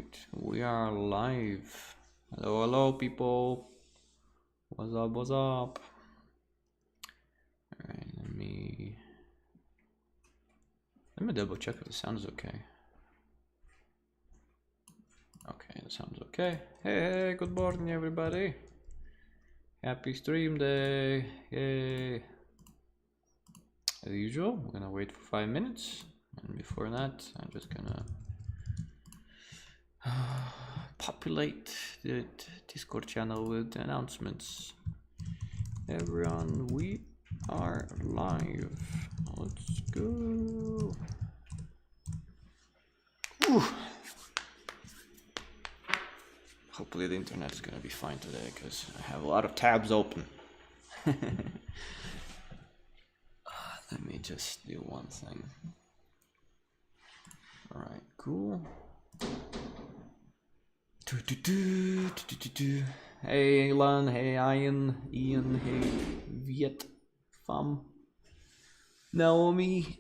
Alright, we are live. Hello, hello, people. What's up, what's up? Alright, let me double check if the sound is okay. Okay, the sound's okay. Hey, good morning, everybody. Happy stream day. Yay. As usual, we're gonna wait for 5 minutes. And before that, I'm just gonna populate the Discord channel with announcements. Everyone, we are live. Let's go. Whew. Hopefully the internet is gonna be fine today because I have a lot of tabs open. Let me just do one thing. All right, cool. Hey Lan, hey Ian, hey Viet Fam, Naomi,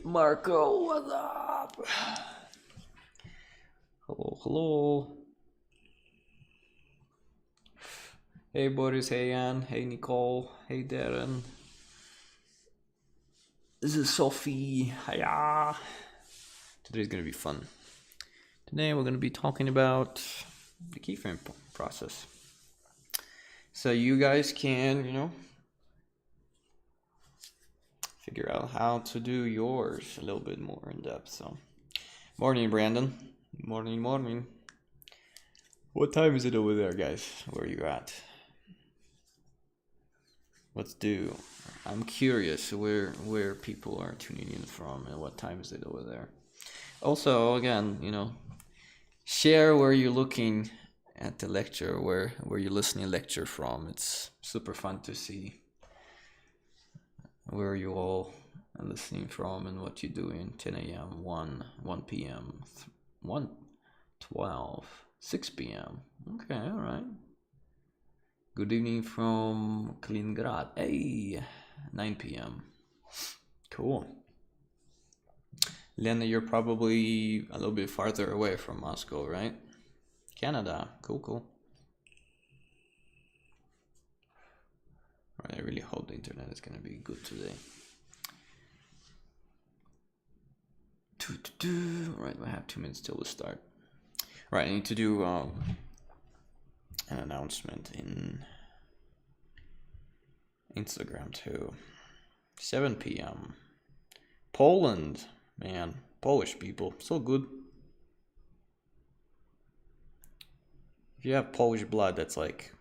Marco, what's up? Hello, hello. Hey Boris, hey Ann, hey Nicole, hey Darren. This is Sophie, hiya. Today's gonna be fun. Today we're gonna be talking about the keyframe process. So you guys can, figure out how to do yours a little bit more in depth. So, morning, Brandon. Morning, morning. What time is it over there, guys? Where are you at? Let's do. I'm curious where people are tuning in from and what time is it over there. Also, again, share where you're looking at the lecture, where you're listening to lecture from. It's super fun to see where you all are listening from and what you're doing. 10 a.m., 1 p.m., 1, 12, 6 p.m. Okay, all right. Good evening from Kaliningrad. Hey, 9 p.m. Cool. Lena, you're probably a little bit farther away from Moscow, right? Canada. Cool, cool. All right, I really hope the internet is going to be good today. All right, I have 2 minutes till we start. All right, I need to do an announcement in Instagram too. 7 p.m. Poland. Man, Polish people, so good. If you have Polish blood, that's like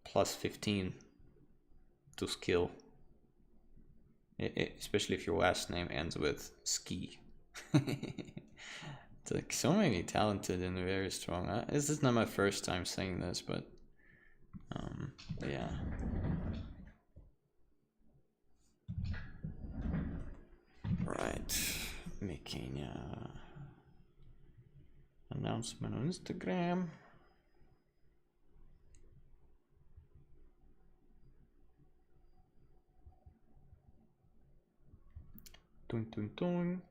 plus 15 to skill. Especially if your last name ends with ski. It's like so many talented and very strong. This is not my first time saying this, but yeah. Right, making announcement on Instagram. Dun, dun, dun.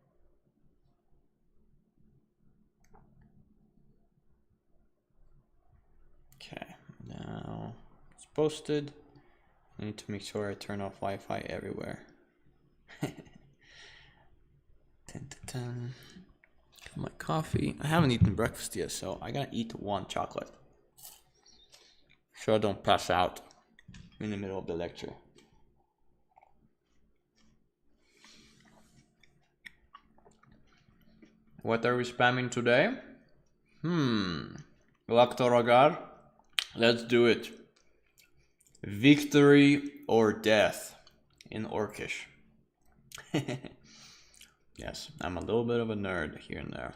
Okay, now it's posted. I need to make sure I turn off Wi-Fi everywhere. 10 to 10. My coffee. I haven't eaten breakfast yet, so I gotta eat one chocolate so I don't pass out in the middle of the lecture. What are we spamming today? Laktorogar. Let's do it. Victory or death in Orcish. Yes, I'm a little bit of a nerd here and there.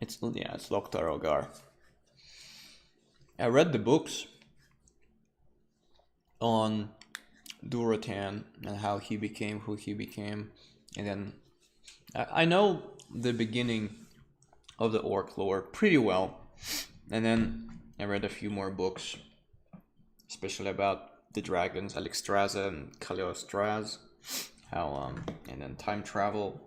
It's Loktar. I read the books on Durotan and how he became who he became, and then I know the beginning of the orc lore pretty well, and then I read a few more books especially about the dragons, Alexstrasza and Kaliostraz, how and then time travel.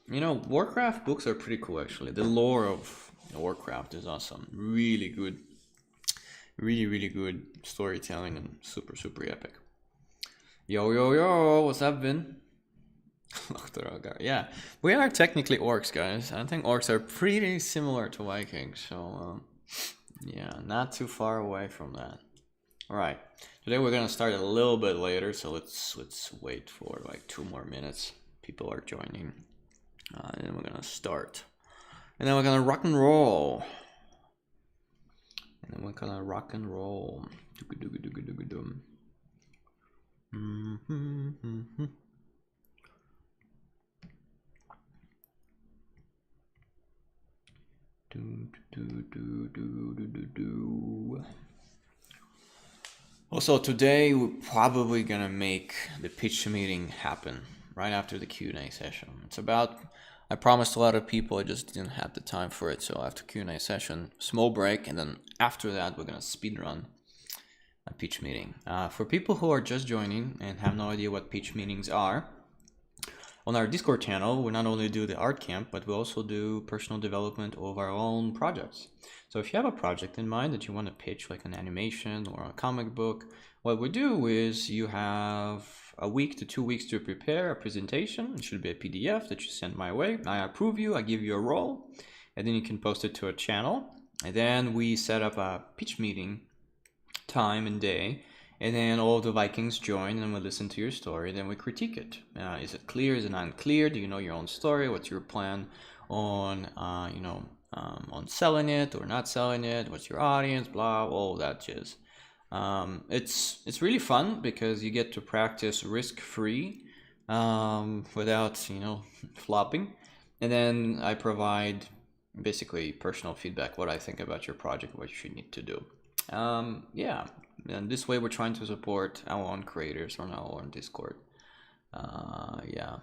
You know, Warcraft books are pretty cool actually. The lore of Warcraft is awesome. Really good, really good storytelling and super epic. Yo, what's up, Vin? Yeah, we are technically orcs, guys. I think orcs are pretty similar to Vikings, so yeah, not too far away from that. All right, today we're gonna start a little bit later, so let's wait for like 2 more minutes. People are joining, and then we're gonna start, and then we're gonna rock and roll, and then we're gonna rock and roll. Also, today we're probably gonna make the pitch meeting happen right after the Q&A session. It's about, I promised a lot of people, I just didn't have the time for it. So after Q&A session, small break, and then after that we're gonna speed run a pitch meeting. For people who are just joining and have no idea what pitch meetings are, on our Discord channel, we not only do the art camp, but we also do personal development of our own projects. So if you have a project in mind that you want to pitch, like an animation or a comic book, what we do is you have a week to 2 weeks to prepare a presentation. It should be a PDF that you send my way. I approve you, I give you a role, and then you can post it to a channel. And then we set up a pitch meeting time and day. And then all the Vikings join and we listen to your story. Then we critique it. Is it clear? Is it unclear? Do you know your own story? What's your plan on, on selling it or not selling it? What's your audience? Blah, all that jizz. It's really fun because you get to practice risk-free without, flopping. And then I provide basically personal feedback, what I think about your project, what you should need to do. Yeah. And this way we're trying to support our own creators on our own Discord. Yeah.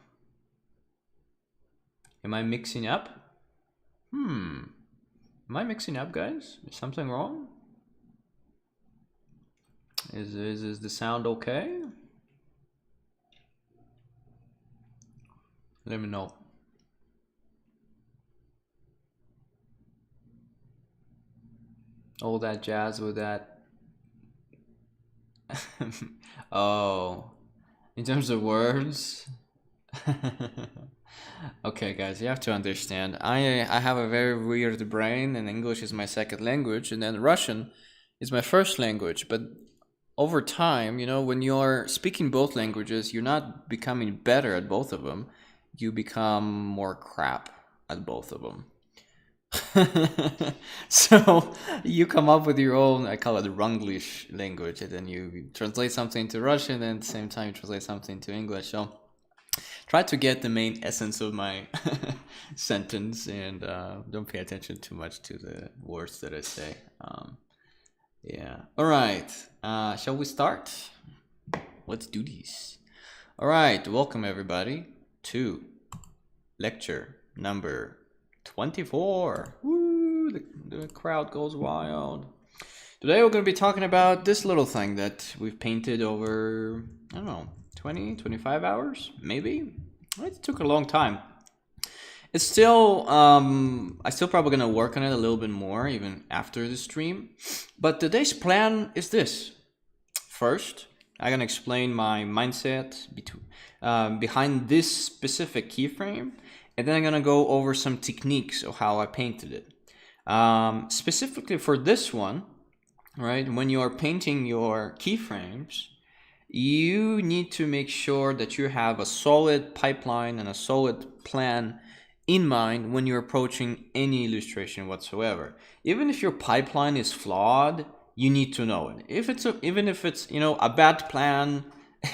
Am I mixing up? Am I mixing up, guys? Is something wrong? Is the sound okay? Let me know. All that jazz with that. Oh, in terms of words. Okay, guys, you have to understand. I have a very weird brain, and English is my second language, and then Russian is my first language. But over time, when you're speaking both languages, you're not becoming better at both of them. You become more crap at both of them. So you come up with your own, I call it Runglish language, and then you translate something to Russian, and at the same time you translate something to English. So try to get the main essence of my sentence, and don't pay attention too much to the words that I say. Yeah. All right. Shall we start? Let's do this. All right. Welcome everybody to lecture number 24. Woo, the crowd goes wild. Today we're going to be talking about this little thing that we've painted over, I don't know, 20, 25 hours, maybe? It took a long time. It's still, I'm still probably going to work on it a little bit more, even after the stream. But today's plan is this. First, I'm going to explain my mindset behind this specific keyframe. And then I'm going to go over some techniques of how I painted it. Specifically for this one, right, when you are painting your keyframes, you need to make sure that you have a solid pipeline and a solid plan in mind when you're approaching any illustration whatsoever. Even if your pipeline is flawed, you need to know it. Even if it's a bad plan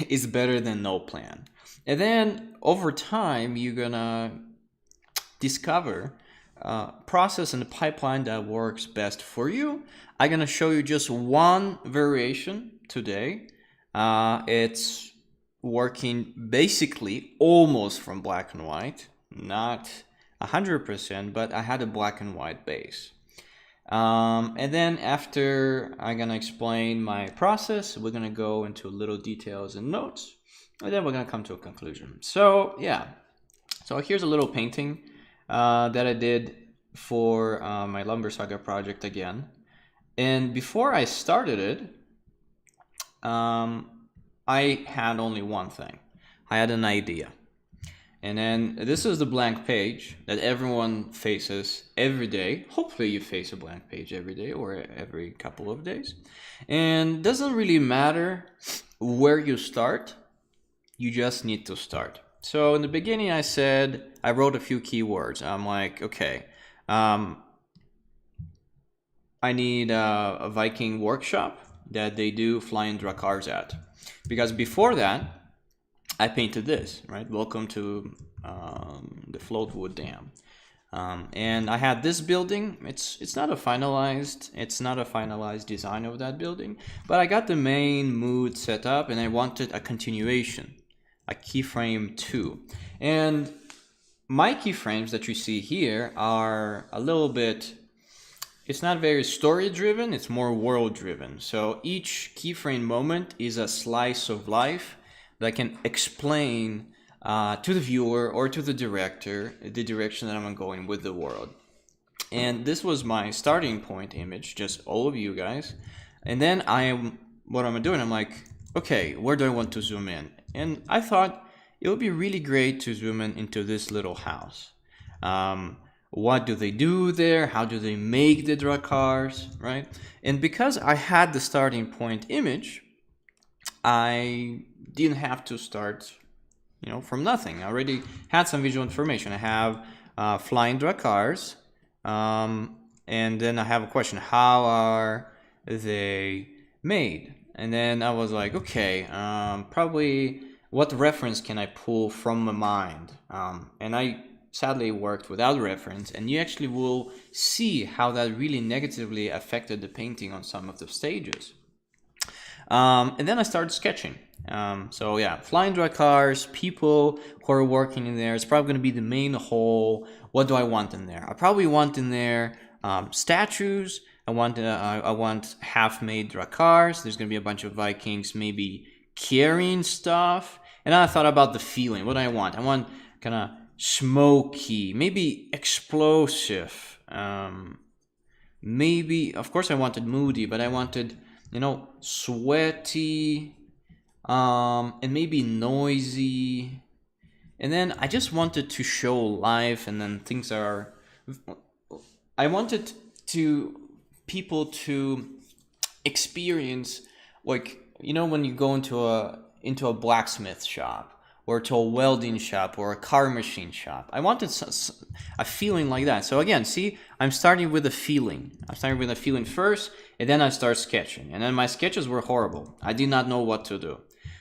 is better than no plan. And then over time, you're gonna discover process and the pipeline that works best for you. I'm gonna show you just one variation today. It's working basically almost from black and white, not 100%, but I had a black and white base. And then after I'm gonna explain my process, we're gonna go into little details and notes, and then we're gonna come to a conclusion. So yeah, so here's a little painting that I did for my Lumber Saga project again. And before I started it, I had only one thing. I had an idea. And then this is the blank page that everyone faces every day. Hopefully you face a blank page every day or every couple of days. And it doesn't really matter where you start. You just need to start. So in the beginning I wrote a few keywords. I'm like, okay, I need a Viking workshop that they do flying Drakars at. Because before that, I painted this, right? Welcome to the Floatwood Dam. And I had this building. It's not a finalized design of that building, but I got the main mood set up, and I wanted a continuation, a keyframe 2. And my keyframes that you see here are a little bit. It's not very story driven. It's more world driven. So each keyframe moment is a slice of life that can explain to the viewer or to the director the direction that I'm going with the world. And this was my starting point image, just all of you guys. And then what I'm doing, I'm like, okay, where do I want to zoom in? And I thought it would be really great to zoom in into this little house. What do they do there? How do they make the Drakars, right? And because I had the starting point image, I didn't have to start, from nothing. I already had some visual information. I have flying Drakars, and then I have a question: how are they made? And then I was like, okay, probably what reference can I pull from my mind? And I sadly worked without reference, and you actually will see how that really negatively affected the painting on some of the stages. And then I started sketching. So yeah, flying Drakars, people who are working in there. It's probably going to be the main whole. What do I want in there? I probably want in there statues. I want half-made Drakars. There's going to be a bunch of Vikings maybe carrying stuff. And then I thought about the feeling. What do I want? I want kind of smoky, maybe explosive. Maybe, of course, I wanted moody, but I wanted, sweaty, and maybe noisy. And then I just wanted to show life, and then I wanted people to experience, like, when you go into a blacksmith shop, or to a welding shop, or a car machine shop. I wanted a feeling like that. So again, see, I'm starting with a feeling. I'm starting with a feeling first, and then I start sketching. And then my sketches were horrible. I did not know what to do.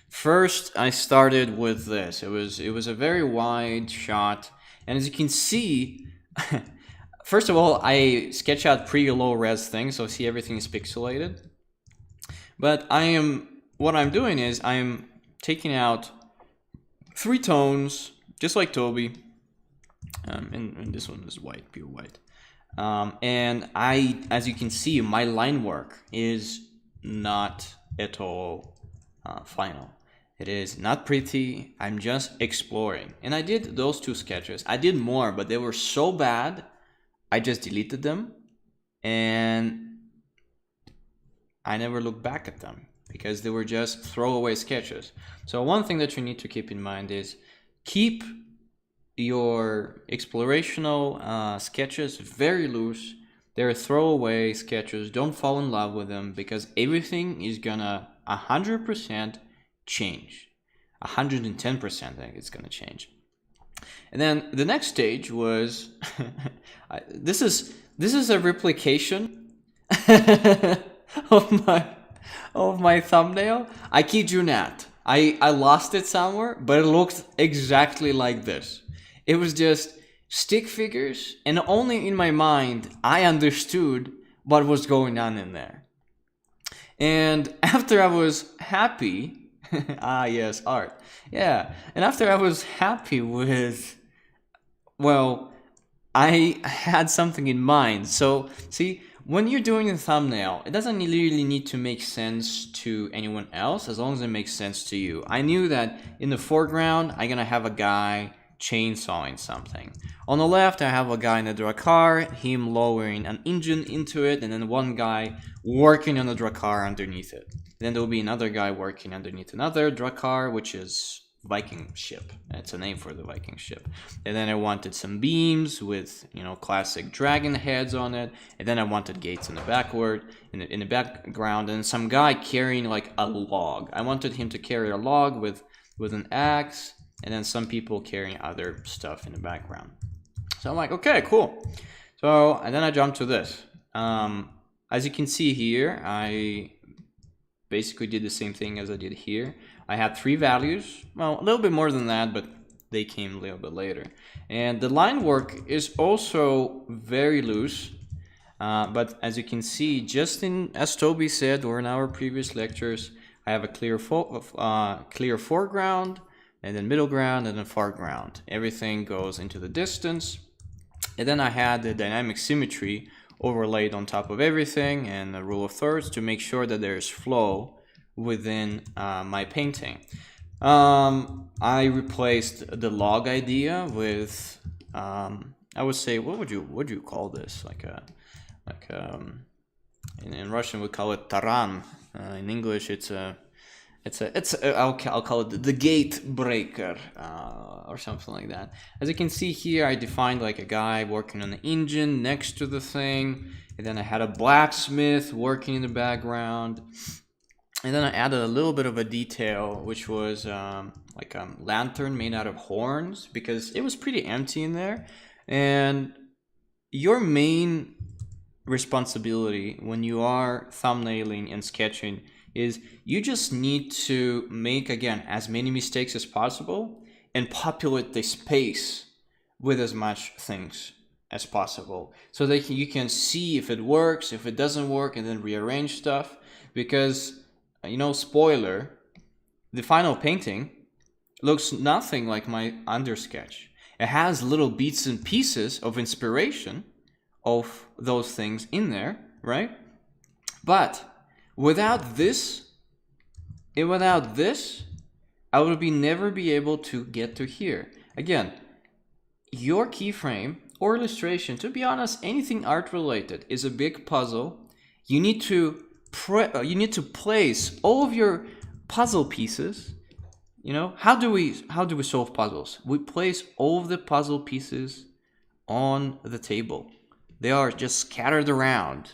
First, I started with this. It was a very wide shot. And as you can see, first of all, I sketch out pretty low res things, so see everything is pixelated. But what I'm doing is I'm taking out 3 tones, just like Toby, and this one is white, pure white. And as you can see, my line work is not at all final. It is not pretty. I'm just exploring. And I did those 2 sketches. I did more, but they were so bad, I just deleted them. And I never looked back at them, because they were just throwaway sketches. So one thing that you need to keep in mind is keep your explorational sketches very loose. They're throwaway sketches. Don't fall in love with them, because everything is gonna 100% change. 110% I think it's gonna change. And then the next stage was this is a replication of my thumbnail. I kid you not. I lost it somewhere, but it looked exactly like this. It was just stick figures, and only in my mind I understood what was going on in there. And after I was happy, yes, art. Yeah. And after I was happy with, well, I had something in mind. So, see, when you're doing a thumbnail, it doesn't really need to make sense to anyone else as long as it makes sense to you. I knew that in the foreground, I'm gonna have a guy chainsawing something. On the left, I have a guy in a dracar, him lowering an engine into it, and then one guy working on the dracar underneath it. Then there will be another guy working underneath another dracar, which is Viking ship. It's a name for the Viking ship. And then I wanted some beams with, you know, classic dragon heads on it. And then I wanted gates in the in the background, and some guy carrying like a log. I wanted him to carry a log with an axe, and then some people carrying other stuff in the background. So I'm like, okay, cool. So, and then I jumped to this. As you can see here, I basically did the same thing as I did here. I had 3 values, well, a little bit more than that, but they came a little bit later. And the line work is also very loose, but as you can see, just as Toby said, or in our previous lectures, I have a clear foreground, and then middle ground, and then foreground. Everything goes into the distance. And then I had the dynamic symmetry overlaid on top of everything, and a rule of thirds to make sure that there's flow within my painting. I replaced the log idea with I would say, what would you call this? In Russian we call it taran. In English I'll call it the gate breaker, or something like that. As you can see here, I defined like a guy working on the engine next to the thing, and then I had a blacksmith working in the background. And then I added a little bit of a detail, which was like a lantern made out of horns, because it was pretty empty in there. And your main responsibility when you are thumbnailing and sketching is you just need to make, again, as many mistakes as possible and populate the space with as much things as possible, so that you can see if it works, if it doesn't work, and then rearrange stuff. Because, you know, spoiler, the final painting looks nothing like my undersketch. It has little bits and pieces of inspiration of those things in there, right? But without this, I would never be able to get to here. Again, your keyframe or illustration, to be honest, anything art related is a big puzzle. You need to place all of your puzzle pieces. You know, how do we solve puzzles? We place all of the puzzle pieces on the table. They are just scattered around.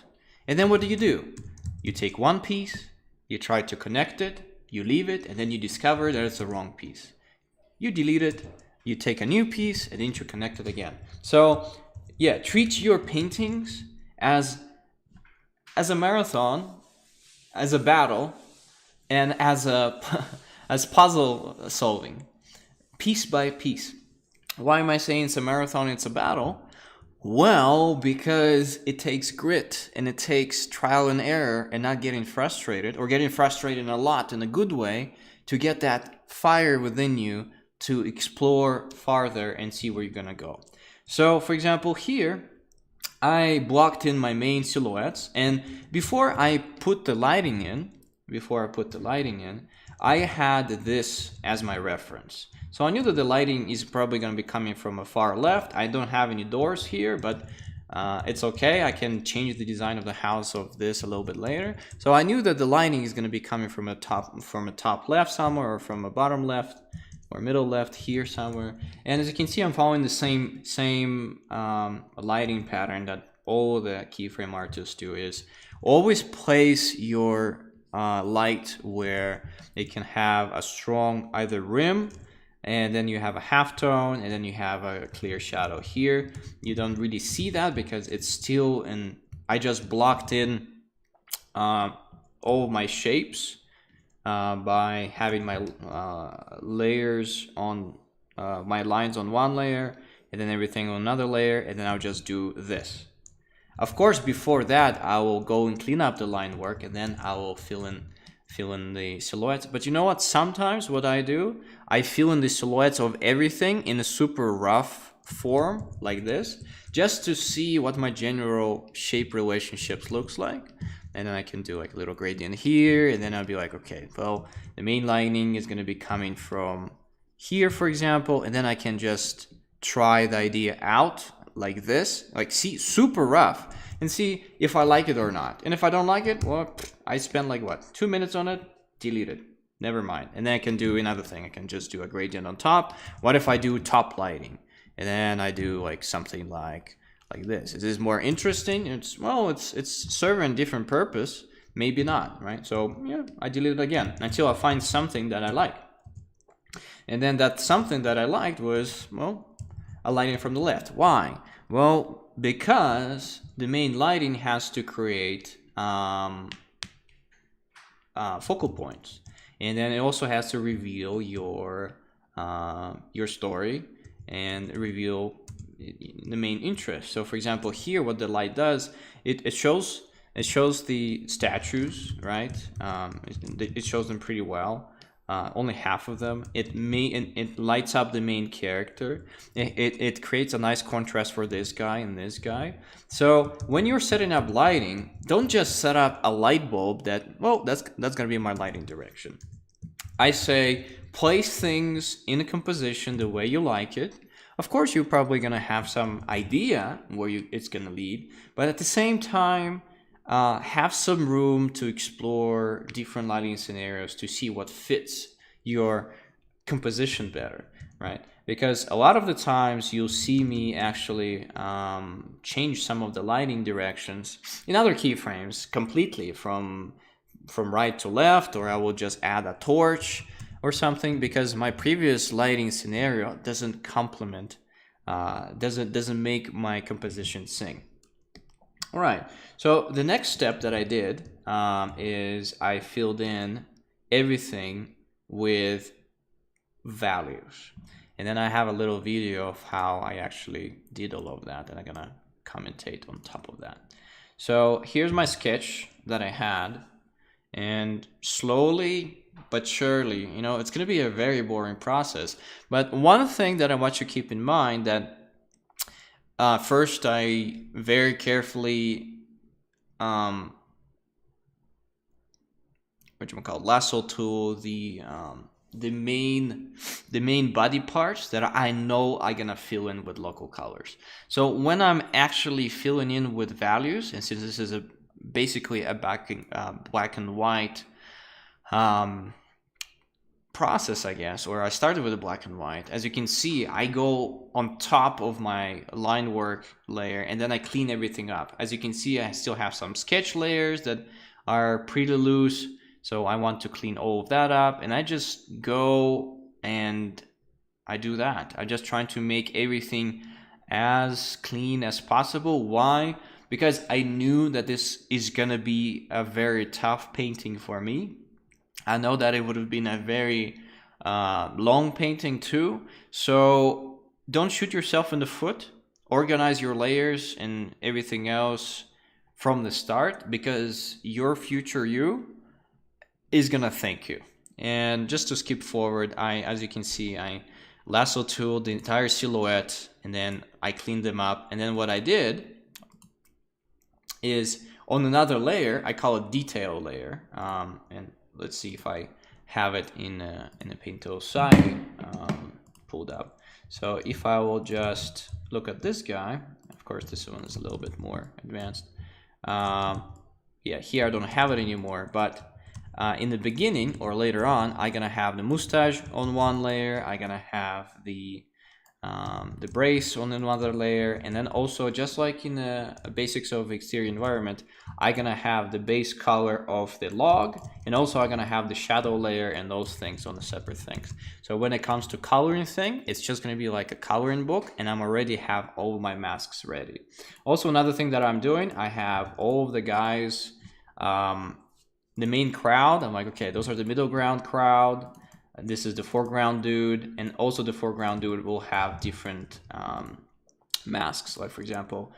And then what do? You take one piece, you try to connect it, you leave it, and then you discover that it's the wrong piece. You delete it, you take a new piece, and then you connect it again. So yeah, treat your paintings as a marathon, as a battle, and as puzzle solving, piece by piece. Why am I saying it's a marathon, it's a battle? Well, because it takes grit and it takes trial and error and not getting frustrated, or getting frustrated a lot in a good way, to get that fire within you to explore farther and see where you're gonna go. So for example, here I blocked in my main silhouettes, and before I put the lighting in, I had this as my reference. So I knew that the lighting is probably going to be coming from a far left. I don't have any doors here, but it's okay. I can change the design of the house of this a little bit later. So I knew that the lighting is going to be coming from a top left somewhere, or from a bottom left or middle left here somewhere. And as you can see, I'm following the same lighting pattern that all the keyframe artists do, is always place your light where it can have a strong either rim, and then you have a halftone, and then you have a clear shadow here. You don't really see that because it's still in, I just blocked in all my shapes by having my layers on my lines on one layer, and then everything on another layer, and then I'll just do this. Of course, before that, I will go and clean up the line work, and then I will fill in the silhouettes. But you know what? Sometimes what I do, I fill in the silhouettes of everything in a super rough form like this, just to see what my general shape relationships looks like. And then I can do like a little gradient here, and then I'll be like, okay, well, the main lighting is going to be coming from here, for example, and then I can just try the idea out like this, like see, super rough, and see if I like it or not. And if I don't like it, well, I spend like what, 2 minutes on it, delete it, never mind. And then I can do another thing. I can just do a gradient on top. What if I do top lighting, and then I do like something like this? Is this more interesting? It's, well, it's serving a different purpose, maybe not, right? So yeah, I delete it again until I find something that I like. And then that something that I liked was, well, a lighting from the left. Why? Well, because the main lighting has to create focal points, and then it also has to reveal your story and reveal the main interest. So for example, here what the light does, it shows the statues, right? It shows them pretty well. Only half of them. It lights up the main character. It creates a nice contrast for this guy and this guy. So when you're setting up lighting, don't just set up a light bulb that, well, that's gonna be my lighting direction. I say place things in a composition the way you like it. Of course, you're probably gonna have some idea where it's gonna lead, but at the same time, have some room to explore different lighting scenarios to see what fits your composition better, right? Because a lot of the times you'll see me actually change some of the lighting directions in other keyframes completely from right to left, or I will just add a torch or something, because my previous lighting scenario doesn't complement, doesn't make my composition sing. All right, so the next step that I did is I filled in everything with values. And then I have a little video of how I actually did all of that, and I'm gonna commentate on top of that. So here's my sketch that I had, and slowly but surely, you know, it's gonna be a very boring process. But one thing that I want you to keep in mind, that first, I very carefully, lasso tool the main body parts that I know I'm gonna fill in with local colors. So when I'm actually filling in with values, and since this is basically a black and white process, I guess, or I started with a black and white. As you can see, I go on top of my line work layer, and then I clean everything up. As you can see, I still have some sketch layers that are pretty loose, so I want to clean all of that up, and I just go and I do that. I'm just trying to make everything as clean as possible. Why? Because I knew that this is gonna be a very tough painting for me. I know that it would have been a very long painting too. So don't shoot yourself in the foot. Organize your layers and everything else from the start, because your future you is gonna thank you. And just to skip forward, as you can see, I lasso tooled the entire silhouette, and then I cleaned them up. And then what I did is on another layer, I call it detail layer, and let's see if I have it in a paint tool side pulled up. So if I will just look at this guy, of course this one is a little bit more advanced. Yeah, here I don't have it anymore, but in the beginning or later on, I'm gonna have the mustache on one layer. I'm gonna have the brace on another layer, and then also, just like in the basics of exterior environment, I'm gonna have the base color of the log, and also I'm gonna have the shadow layer and those things on the separate things. So when it comes to coloring thing, it's just gonna be like a coloring book, and I'm already have all my masks ready. Also, another thing that I'm doing, I have all of the guys, the main crowd. I'm like, okay, those are the middle ground crowd. This is the foreground dude, and also the foreground dude will have different masks. Like for example,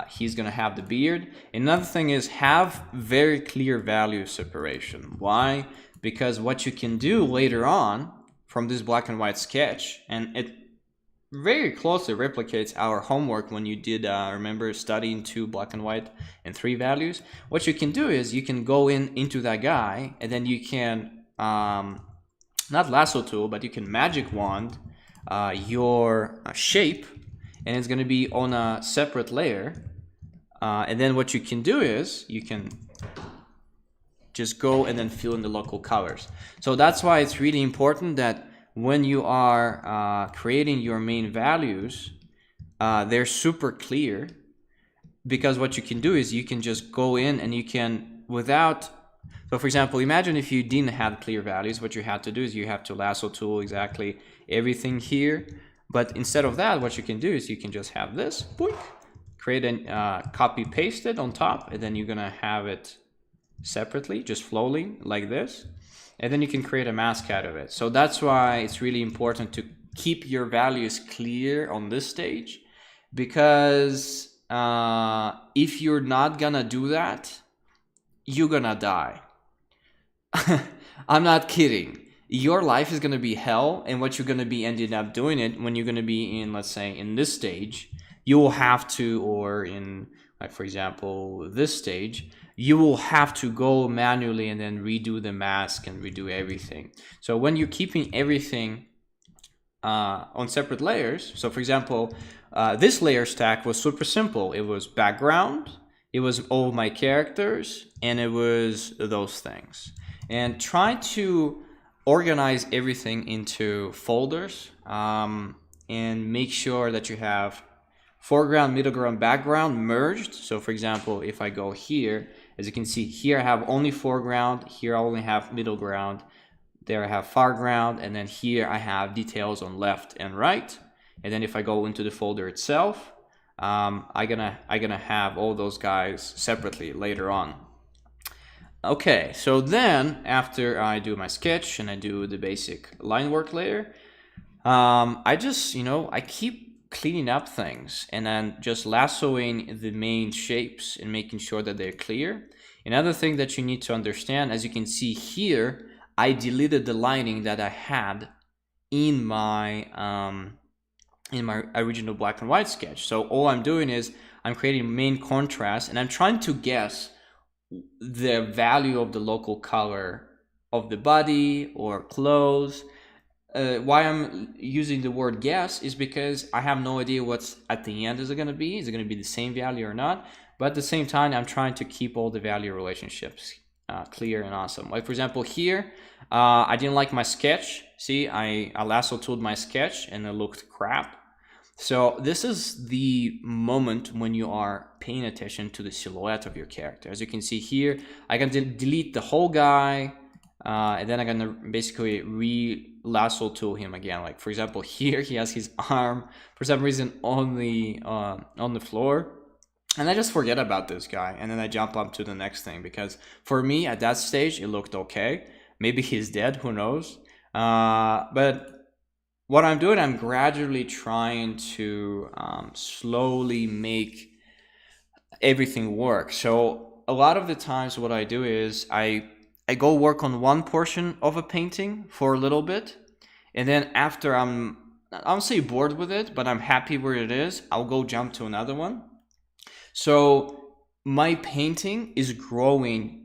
he's gonna have the beard. Another thing is have very clear value separation. Why? Because what you can do later on from this black and white sketch, and very closely replicates our homework when you did, remember, studying 2 black and white and 3 values. What you can do is you can go into that guy, and then you can, not lasso tool, but you can magic wand your shape, and it's going to be on a separate layer. And then what you can do is you can just go and then fill in the local colors. So that's why it's really important that when you are creating your main values, they're super clear, because what you can do is you can just go in and you can, without, so for example, imagine if you didn't have clear values, what you have to do is you have to lasso tool exactly everything here. But instead of that, what you can do is you can just have this, boink, create a copy paste it on top, and then you're gonna have it separately, just flowing like this, and then you can create a mask out of it. So that's why it's really important to keep your values clear on this stage, because if you're not gonna do that, you're gonna die. I'm not kidding. Your life is gonna be hell, and what you're gonna be ending up doing it when you're gonna be in, let's say, in this stage, you will have to, or in, like, for example, this stage, you will have to go manually and then redo the mask and redo everything. So when you're keeping everything on separate layers, so for example, this layer stack was super simple. It was background, it was all my characters, and it was those things. And try to organize everything into folders, and make sure that you have foreground, middle ground, background merged. So for example, if I go here, as you can see here, I have only foreground, here I only have middle ground, there I have foreground, and then here I have details on left and right. And then if I go into the folder itself, I'm gonna have all those guys separately later on. Okay, so then after I do my sketch and I do the basic line work layer, I just, I keep cleaning up things and then just lassoing the main shapes and making sure that they're clear. Another thing that you need to understand, as you can see here, I deleted the lining that I had in my original black and white sketch. So all I'm doing is I'm creating main contrast, and I'm trying to guess the value of the local color of the body or clothes. Why I'm using the word guess is because I have no idea what's at the end is it going to be. Is it going to be the same value or not? But at the same time, I'm trying to keep all the value relationships clear and awesome. Like for example, here, I didn't like my sketch. See, I lasso tooled my sketch and it looked crap. So this is the moment when you are paying attention to the silhouette of your character. As you can see here, I can delete the whole guy, and then I'm gonna basically lasso tool him again. Like for example, here he has his arm for some reason on the floor, and I just forget about this guy, and then I jump up to the next thing, because for me at that stage it looked okay. Maybe he's dead, who knows? But what I'm doing, I'm gradually trying to slowly make everything work. So a lot of the times what I do is I go work on one portion of a painting for a little bit, and then after I'll say bored with it, but I'm happy where it is, I'll go jump to another one. So my painting is growing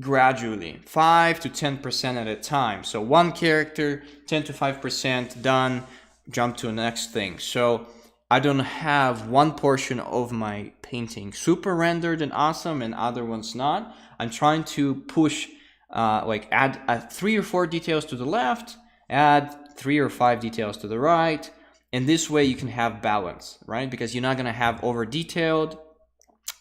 gradually, 5 to 10% at a time. So one character, 10 to 5% done, jump to the next thing. So I don't have one portion of my painting super rendered and awesome and other ones not. I'm trying to push, add 3 or 4 details to the left, add 3 or 5 details to the right, and this way you can have balance, right? Because you're not gonna have over detailed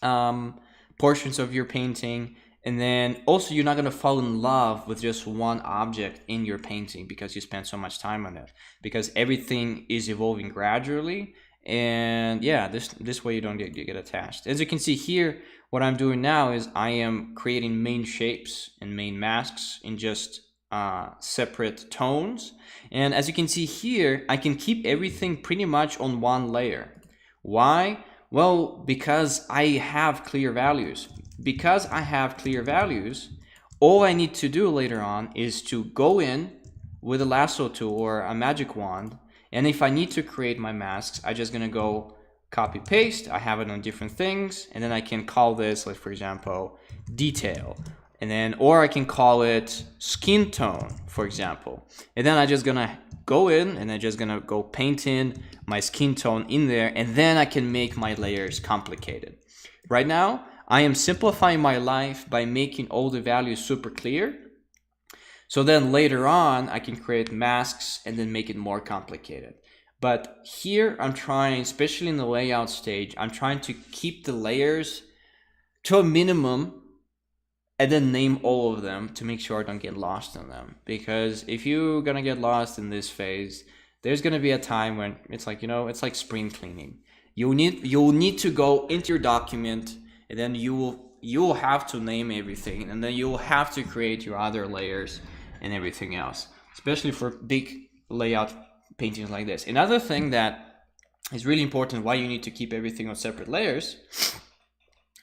portions of your painting. And then also you're not going to fall in love with just one object in your painting because you spend so much time on it, because everything is evolving gradually. And yeah, this way you don't get attached. As you can see here, what I'm doing now is I am creating main shapes and main masks in just separate tones. And as you can see here, I can keep everything pretty much on one layer. Why? Well, because I have clear values. Because I have clear values, all I need to do later on is to go in with a lasso tool or a magic wand And if I need to create my masks, I'm just gonna go copy paste. I have it on different things, and then I can call this, like for example, detail. And then, or I can call it skin tone, for example. And then I'm just gonna go in and I'm just gonna go paint in my skin tone in there, and then I can make my layers complicated. Right now, I am simplifying my life by making all the values super clear. So then later on, I can create masks and then make it more complicated. But here I'm trying, especially in the layout stage, I'm trying to keep the layers to a minimum and then name all of them to make sure I don't get lost in them. Because if you're gonna get lost in this phase, there's gonna be a time when it's like, you know, it's like spring cleaning. You'll need to go into your document, and then you will have to name everything, and then you will have to create your other layers and everything else, especially for big layout paintings like this. Another thing that is really important, why you need to keep everything on separate layers,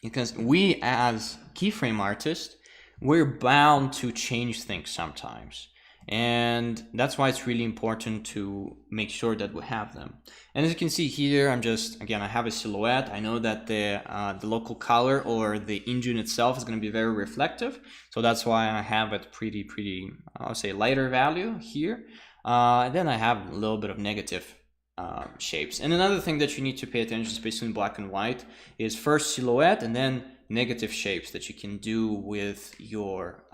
because we as keyframe artists, we're bound to change things sometimes. And that's why it's really important to make sure that we have them. And as you can see here, again, I have a silhouette. I know that the local color or the engine itself is going to be very reflective. So that's why I have it pretty, I'll say lighter value here. And then I have a little bit of negative shapes. And another thing that you need to pay attention, especially in black and white, is first silhouette and then negative shapes that you can do with your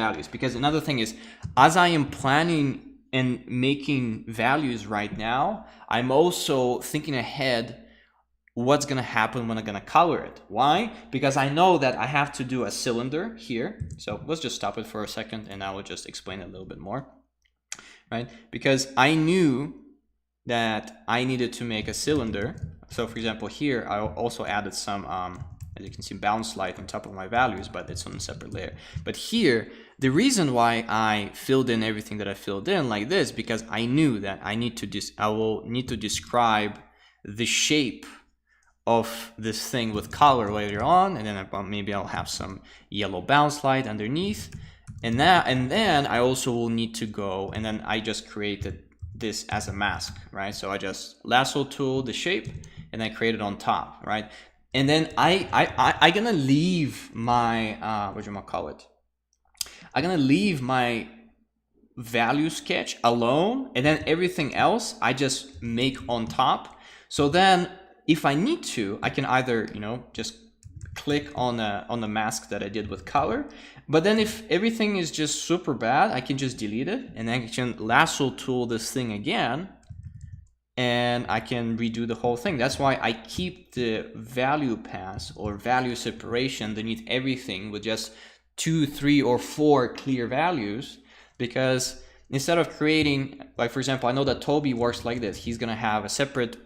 values. Because another thing is, as I am planning and making values right now, I'm also thinking ahead what's going to happen when I'm going to color it. Why? Because I know that I have to do a cylinder here. So let's just stop it for a second and I will just explain it a little bit more. Right? Because I knew that I needed to make a cylinder. So for example, here I also added some as you can see, bounce light on top of my values, but it's on a separate layer. But here, the reason why I filled in everything that I filled in like this, because I knew that I will need to describe the shape of this thing with color later on, and then maybe I'll have some yellow bounce light underneath, and then I also will need to go, and then I just created this as a mask, right? So I just lasso tool the shape, and I create it on top, right? And then I gonna leave my I'm gonna leave my value sketch alone, and then everything else I just make on top. So then if I need to, I can either, you know, just click on the mask that I did with color. But then if everything is just super bad, I can just delete it, and then I can lasso tool this thing again, and I can redo the whole thing. That's why I keep the value pass or value separation underneath everything with just 2, 3, or 4 clear values, because instead of creating, like for example, I know that Toby works like this. He's gonna have a separate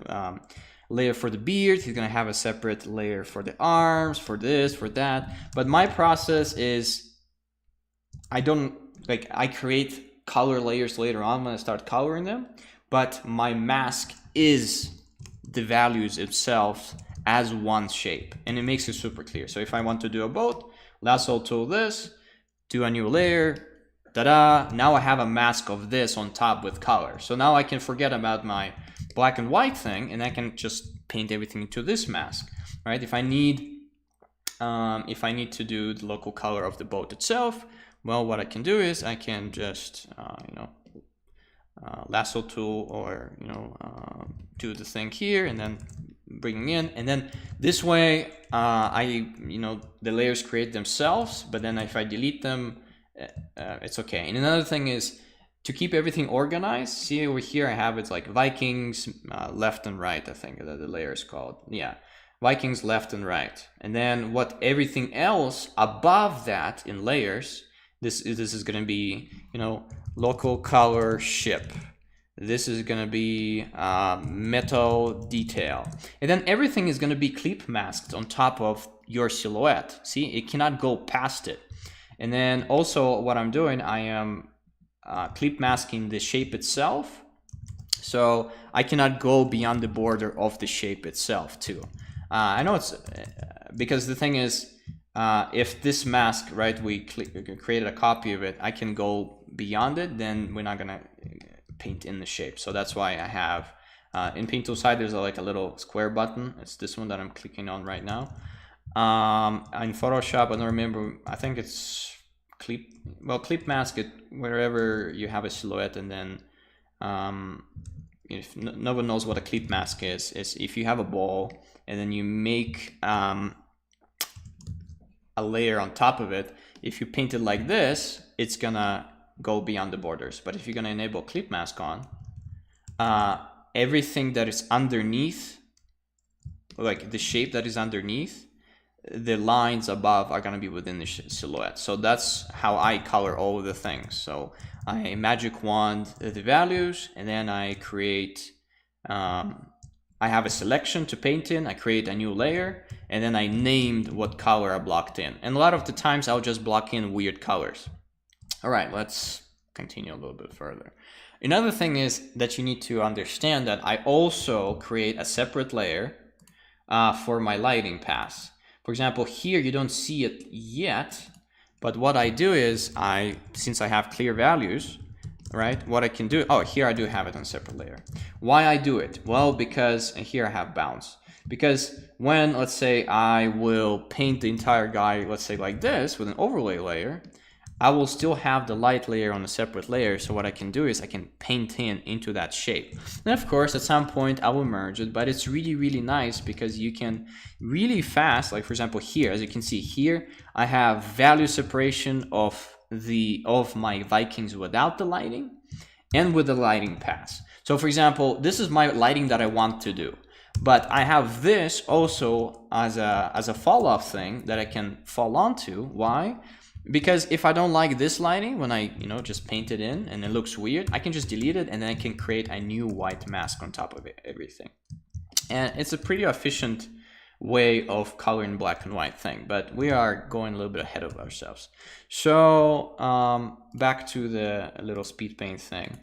layer for the beard, he's gonna have a separate layer for the arms, for this, for that. But my process is, I create color layers later on when I start coloring them, but my mask is the values itself as one shape, and it makes it super clear. So if I want to do a boat, lasso tool this, do a new layer, ta-da, now I have a mask of this on top with color. So now I can forget about my black and white thing, and I can just paint everything into this mask, right? If I need to do the local color of the boat itself, well, what I can do is I can just, lasso tool, or do the thing here and then bringing in, and then this way the layers create themselves, but then if I delete them, it's okay. And another thing is to keep everything organized. See over here I have, it's like Vikings left and right, I think that the layer is called, yeah, Vikings left and right. And then what everything else above that in layers, this is going to be, local color ship. This is going to be metal detail. And then everything is going to be clip masked on top of your silhouette. See, it cannot go past it. And then also what I'm doing, I am clip masking the shape itself. So I cannot go beyond the border of the shape itself too. I know it's because the thing is, if this mask, right, we created a copy of it, I can go beyond it, then we're not gonna paint in the shape. So that's why I have in paint tool side there's like a little square button. It's this one that I'm clicking on right now. In Photoshop, I don't remember, I think it's clip mask it wherever you have a silhouette, and then if no one knows what a clip mask is if you have a ball and then you make a layer on top of it. If you paint it like this, it's gonna go beyond the borders. But if you're gonna enable clip mask on, everything that is underneath, like the shape that is underneath, the lines above are going to be within the silhouette. So that's how I color all of the things. So I magic wand the values, and then I create, I have a selection to paint in, I create a new layer, and then I named what color I blocked in. And a lot of the times I'll just block in weird colors. All right, let's continue a little bit further. Another thing is that you need to understand that I also create a separate layer for my lighting pass. For example, here you don't see it yet, but what I do is since I have clear values, right, what I can do, oh, here I do have it on separate layer. Why I do it? Well, because here I have bounce. Because when, let's say, I will paint the entire guy, let's say like this, with an overlay layer, I will still have the light layer on a separate layer. So what I can do is I can paint into that shape. And of course, at some point I will merge it, but it's really, really nice because you can really fast, like for example, here, as you can see here, I have value separation of my Vikings without the lighting and with the lighting pass. So for example, this is my lighting that I want to do, but I have this also as a fall off thing that I can fall onto. Why? Because if I don't like this lighting, when I just paint it in and it looks weird, I can just delete it and then I can create a new white mask on top of everything. And it's a pretty efficient way of coloring black and white thing, but we are going a little bit ahead of ourselves. So back to the little speed paint thing.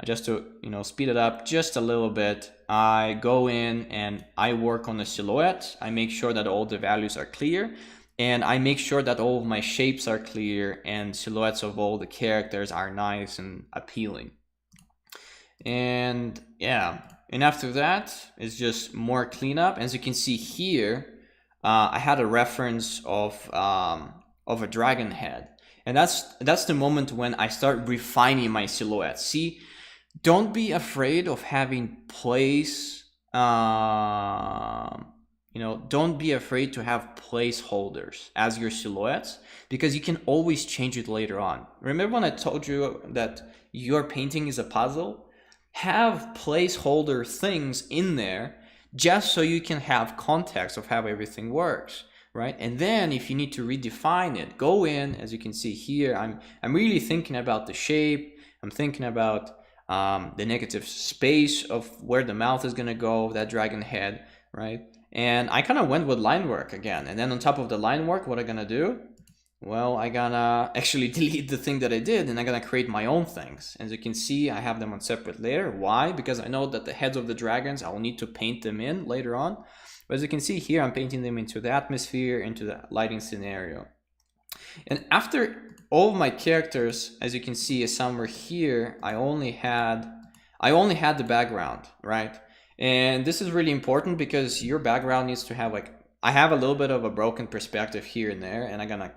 Just to speed it up just a little bit, I go in and I work on the silhouette. I make sure that all the values are clear. And I make sure that all of my shapes are clear and silhouettes of all the characters are nice and appealing. And yeah, and after that, it's just more cleanup. As you can see here, I had a reference of a dragon head. And that's the moment when I start refining my silhouette. See, don't be afraid of having place. Don't be afraid to have placeholders as your silhouettes, because you can always change it later on. Remember when I told you that your painting is a puzzle? Have placeholder things in there just so you can have context of how everything works, right? And then if you need to redefine it, go in. As you can see here, I'm really thinking about the shape. I'm thinking about the negative space of where the mouth is going to go, that dragon head, right? And I kind of went with line work again. And then on top of the line work, what I'm going to do? Well, I'm going to actually delete the thing that I did, and I'm going to create my own things. As you can see, I have them on separate layer. Why? Because I know that the heads of the dragons, I will need to paint them in later on. But as you can see here, I'm painting them into the atmosphere, into the lighting scenario. And after all of my characters, as you can see, somewhere here, I only had the background, right? And this is really important because your background needs to have I have a little bit of a broken perspective here and there, and I'm gonna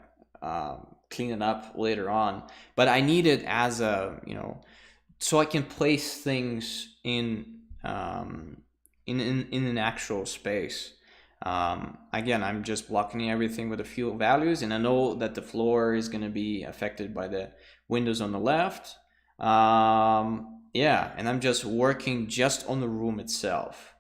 clean it up later on. But I need it as so I can place things in an actual space. Again, I'm just blocking everything with a few values, and I know that the floor is gonna be affected by the windows on the left. Yeah, and I'm just working just on the room itself.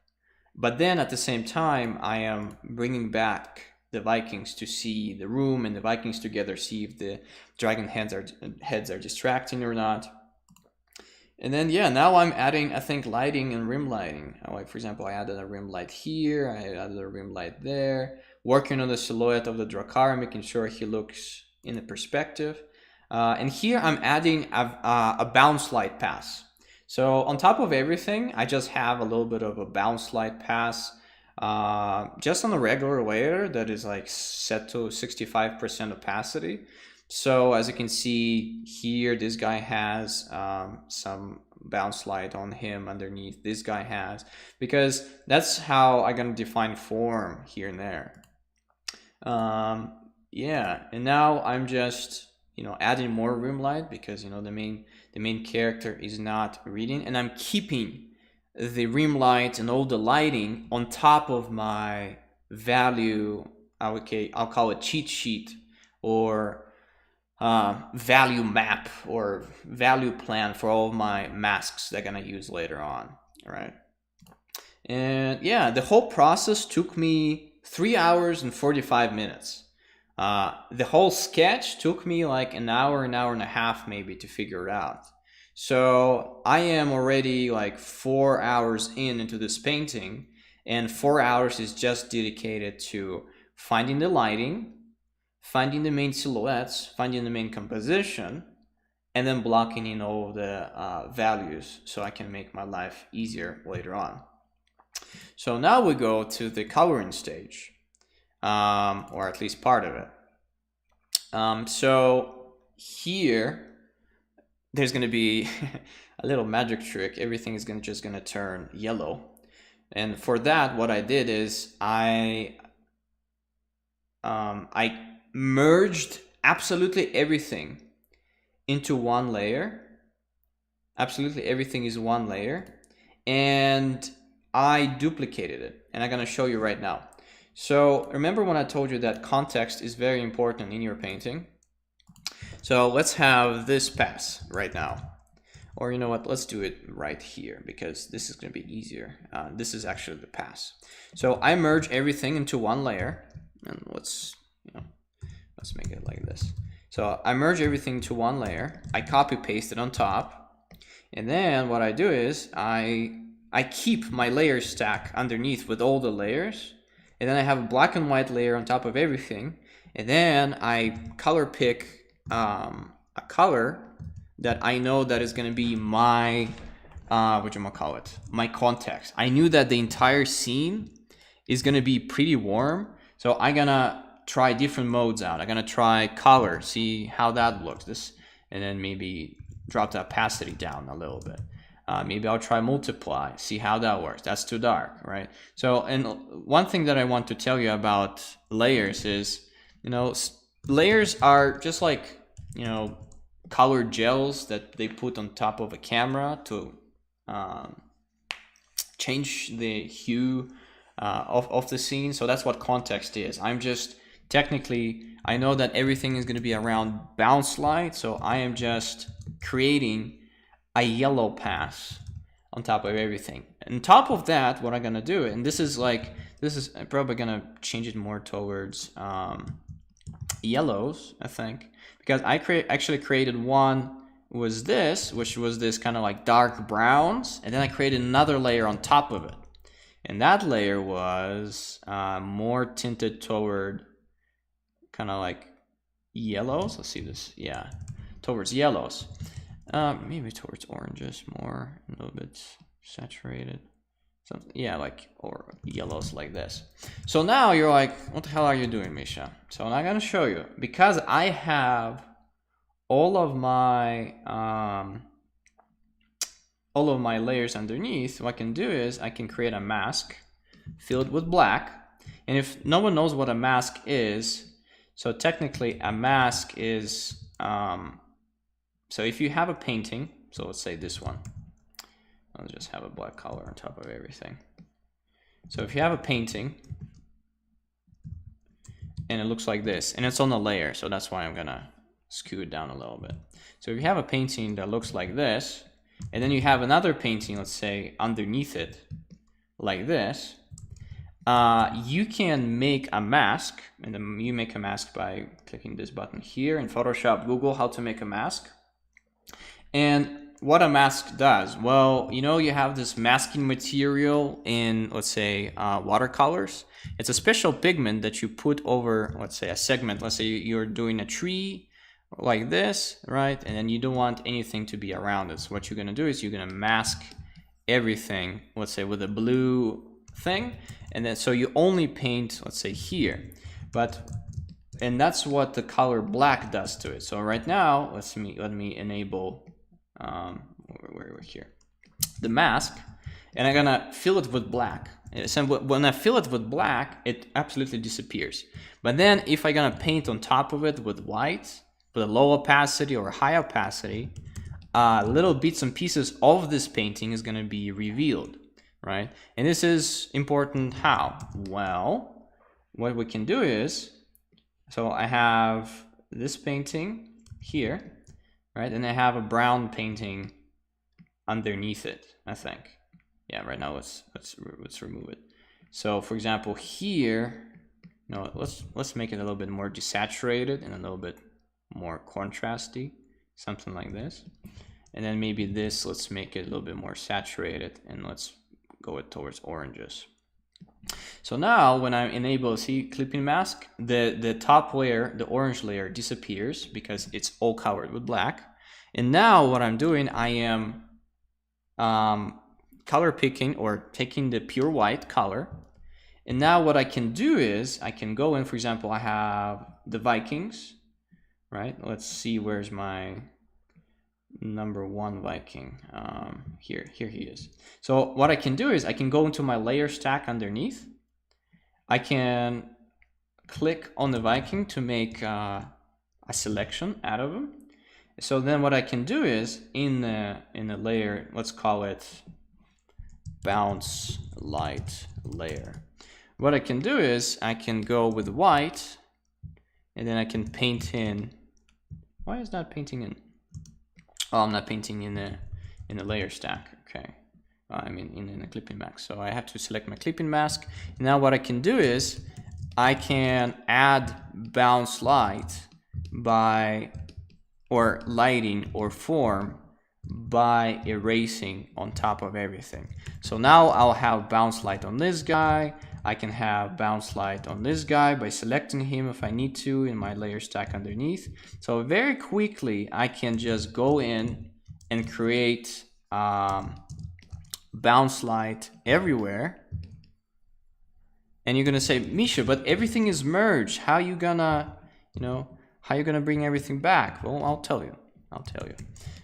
But then at the same time, I am bringing back the Vikings to see the room, and the Vikings together see if the dragon heads are distracting or not. And then, yeah, now I'm adding, I think, lighting and rim lighting. Like, for example, I added a rim light here, I added a rim light there, working on the silhouette of the Drakkar, making sure he looks in the perspective. And here I'm adding a bounce light pass. So on top of everything, I just have a little bit of a bounce light pass just on a regular layer that is set to 65% opacity. So as you can see here, this guy has some bounce light on him underneath. This guy has, because that's how I'm gonna define form here and there. Yeah, and now I'm just, you know, adding more room light because, you know, the main character is not reading, and I'm keeping the rim light and all the lighting on top of my value. Okay, I'll call it cheat sheet or value map or value plan for all of my masks that I'm gonna use later on. All right. And yeah, the whole process took me 3 hours and 45 minutes. The whole sketch took me like an hour and a half maybe to figure it out. So I am already like 4 hours into this painting, and 4 hours is just dedicated to finding the lighting, finding the main silhouettes, finding the main composition, and then blocking in all of the values so I can make my life easier later on. So now we go to the coloring stage, or at least part of it. So here, there's going to be a little magic trick. Everything is just going to turn yellow. And for that, what I did is I merged absolutely everything into one layer. Absolutely everything is one layer. And I duplicated it, and I'm going to show you right now. So remember when I told you that context is very important in your painting? So let's have this pass right now. Or you know what, let's do it right here because this is going to be easier. This is actually the pass. So I merge everything into one layer, and let's make it like this. So I merge everything to one layer, I copy paste it on top, and then what I do is I keep my layer stack underneath with all the layers, and then I have a black and white layer on top of everything, and then I color pick a color that I know that is going to be my my context. I knew that the entire scene is going to be pretty warm, so I'm gonna try different modes out. I'm gonna try color, see how that looks, and then maybe drop the opacity down a little bit. Maybe I'll try multiply, see how that works. That's too dark, right? So, and one thing that I want to tell you about layers is, you know, layers are just like, you know, colored gels that they put on top of a camera to change the hue of the scene. So that's what context is. I'm just technically, I know that everything is going to be around bounce light, so I am just creating a yellow pass on top of everything. On top of that, what I'm gonna do, and this is I'm probably gonna change it more towards yellows, I think, because I actually created one which was this kind of like dark browns, and then I created another layer on top of it, and that layer was more tinted toward kind of like yellows. Let's see this, yeah, towards yellows. Maybe towards oranges more, a little bit saturated. Something, yeah, like, or yellows like this. So now you're like, what the hell are you doing, Misha? So now I'm gonna show you, because I have all of my layers underneath. What I can do is I can create a mask filled with black. And if no one knows what a mask is, so technically a mask is so if you have a painting, so let's say this one, I'll just have a black color on top of everything. So if you have a painting and it looks like this, and it's on a layer, so that's why I'm gonna skew it down a little bit. So if you have a painting that looks like this, and then you have another painting, let's say underneath it, like this, you can make a mask, and then you make a mask by clicking this button here in Photoshop. Google how to make a mask. And what a mask does, well, you know, you have this masking material in, let's say, watercolors. It's a special pigment that you put over, let's say, a segment. Let's say you're doing a tree like this, right? And then you don't want anything to be around it. So what you're gonna do is you're gonna mask everything, let's say, with a blue thing. And then so you only paint, let's say, here. But and that's what the color black does to it. So right now, let me enable where we're here, the mask, and I'm gonna fill it with black. So when I fill it with black, it absolutely disappears. But then if I'm gonna paint on top of it with white, with a low opacity or a high opacity, little bits and pieces of this painting is gonna be revealed, right? And this is important. How? Well, what we can do is, so I have this painting here, right? And I have a brown painting underneath it, I think. Yeah, right now let's remove it. So for example, here, no, let's make it a little bit more desaturated and a little bit more contrasty, something like this. And then maybe this, let's make it a little bit more saturated, and let's go it towards oranges. So now when I enable, see, clipping mask, the top layer, the orange layer, disappears because it's all covered with black. And now what I'm doing, I am color picking or taking the pure white color. And now what I can do is I can go in, for example, I have the Vikings, right? Let's see, where's my number one Viking? Here he is. So what I can do is I can go into my layer stack underneath. I can click on the Viking to make a selection out of them. So then what I can do is in the layer, let's call it bounce light layer. What I can do is I can go with white, and then I can paint in. Why is not painting in? Oh, I'm not painting in the layer stack. Okay, I mean in the clipping mask. So I have to select my clipping mask. Now what I can do is I can add bounce light by, or lighting or form by erasing on top of everything. So now I'll have bounce light on this guy. I can have bounce light on this guy by selecting him if I need to in my layer stack underneath. So very quickly I can just go in and create bounce light everywhere. And you're gonna say, Misha, but everything is merged. How you gonna, how you gonna bring everything back? Well, I'll tell you.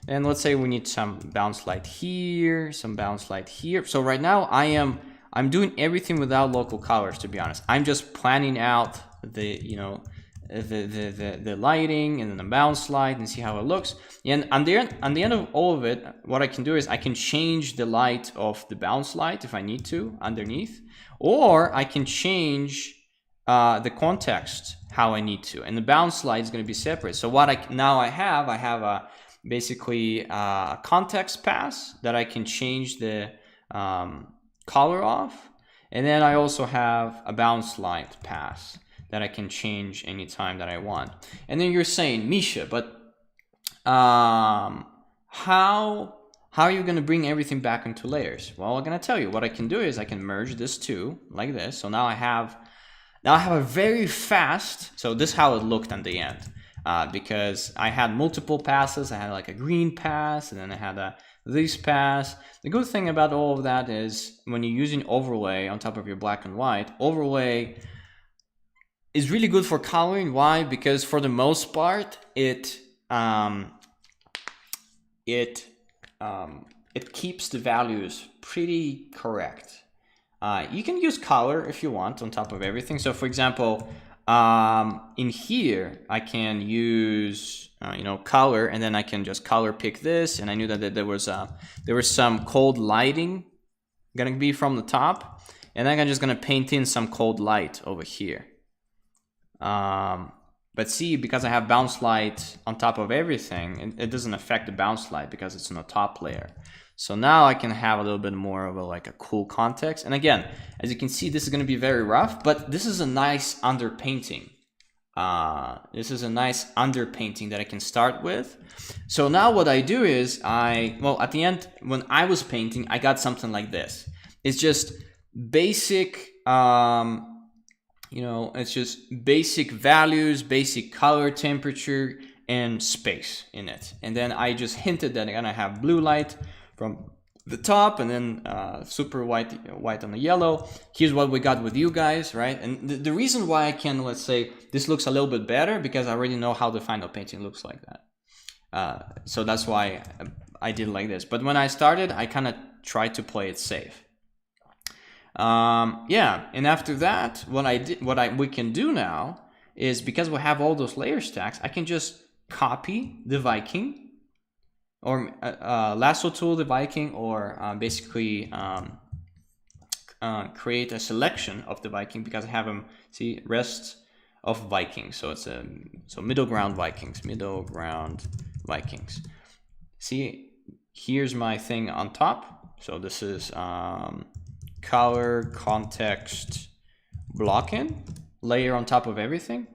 And let's say we need some bounce light here, some bounce light here. So right now I'm doing everything without local colors, to be honest. I'm just planning out the lighting and then the bounce light and see how it looks. And on the end of all of it, what I can do is I can change the light of the bounce light if I need to underneath, or I can change the context how I need to, and the bounce light is going to be separate. So what I have a basically a context pass that I can change the color of, and then I also have a bounce light pass that I can change anytime that I want. And then you're saying, Misha, but how are you going to bring everything back into layers? Well, I'm going to tell you. What I can do is I can merge this two like this. So now I have a very fast, so this is how it looked at the end, because I had multiple passes. I had like a green pass, and then I had this pass. The good thing about all of that is when you're using overlay on top of your black and white, overlay is really good for coloring. Why? Because for the most part, it keeps the values pretty correct. You can use color if you want on top of everything. So for example, in here, I can use, color, and then I can just color pick this. And I knew that there was some cold lighting gonna be from the top, and then I'm just gonna paint in some cold light over here. But see, because I have bounce light on top of everything, it doesn't affect the bounce light because it's on the top layer. So now I can have a little bit more of a cool context. And again, as you can see, this is going to be very rough, but this is a nice underpainting. This is a nice underpainting that I can start with. So now what I do is at the end, when I was painting, I got something like this. It's just basic, it's just basic values, basic color, temperature, and space in it. And then I just hinted that I'm going to have blue light from the top, and then super white on the yellow. Here's what we got with you guys, right? And the reason why I can, let's say, this looks a little bit better, because I already know how the final painting looks like that. So that's why I did like this. But when I started, I kind of tried to play it safe. Yeah, and after that, what we can do now is, because we have all those layer stacks, I can just copy the Viking, or lasso tool the Viking, or basically create a selection of the Viking, because I have them, see, rest of Vikings. So it's middle ground Vikings. See, here's my thing on top. So this is color, context, blocking, layer on top of everything.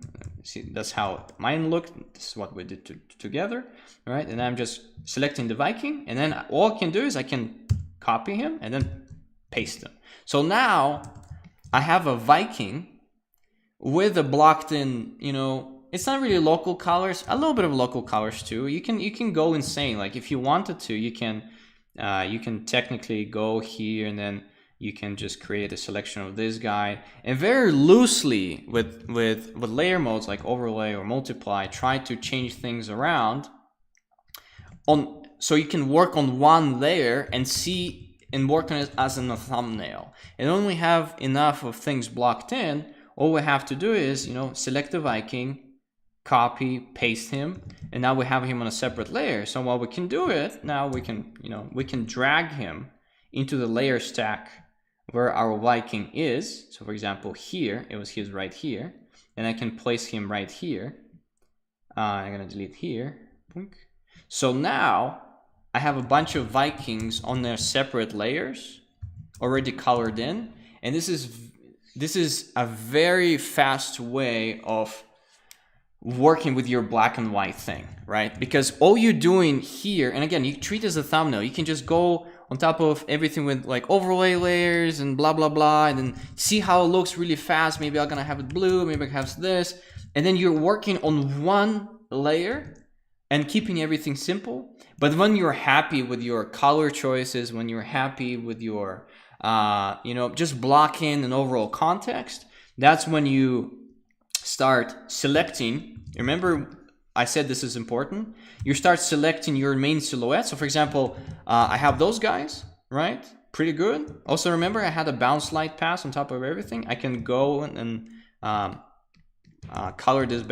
See, that's how mine looked. This is what we did together, right? And I'm just selecting the Viking, and then all I can do is I can copy him and then paste him. So now I have a Viking with a blocked in, you know, it's not really local colors, a little bit of local colors too. You can go insane. Like if you wanted to, you can technically go here, and then you can just create a selection of this guy, and very loosely with layer modes like overlay or multiply, try to change things around so you can work on one layer and see and work on it as in a thumbnail. And when we have enough of things blocked in, all we have to do is, you know, select the Viking, copy, paste him, and now we have him on a separate layer. So while we can do it, now we can drag him into the layer stack where our Viking is. So for example, here, it was his right here, and I can place him right here. I'm gonna delete here. So now I have a bunch of Vikings on their separate layers already colored in, and this is a very fast way of working with your black and white thing, right? Because all you're doing here, and again, you treat it as a thumbnail, you can just go on top of everything with like overlay layers and blah, blah, blah, and then see how it looks really fast. Maybe I'm gonna have it blue, maybe I have this. And then you're working on one layer and keeping everything simple. But when you're happy with your color choices, when you're happy with your, just blocking and overall context, that's when you start selecting. Remember, I said this is important. You start selecting your main silhouette. So for example, I have those guys, right? Pretty good. Also remember, I had a bounce light pass on top of everything. I can go and color this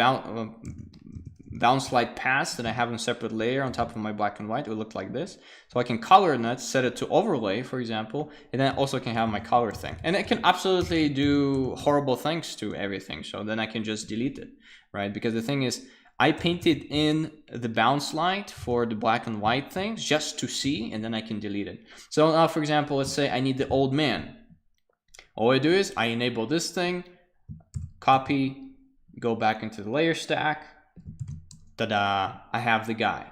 bounce light pass that I have in a separate layer on top of my black and white. It will look like this. So I can color that, set it to overlay, for example, and then I also can have my color thing. And it can absolutely do horrible things to everything. So then I can just delete it, right? Because the thing is, I painted in the bounce light for the black and white things just to see, and then I can delete it. So now, for example, let's say I need the old man. All I do is I enable this thing, copy, go back into the layer stack, ta-da, I have the guy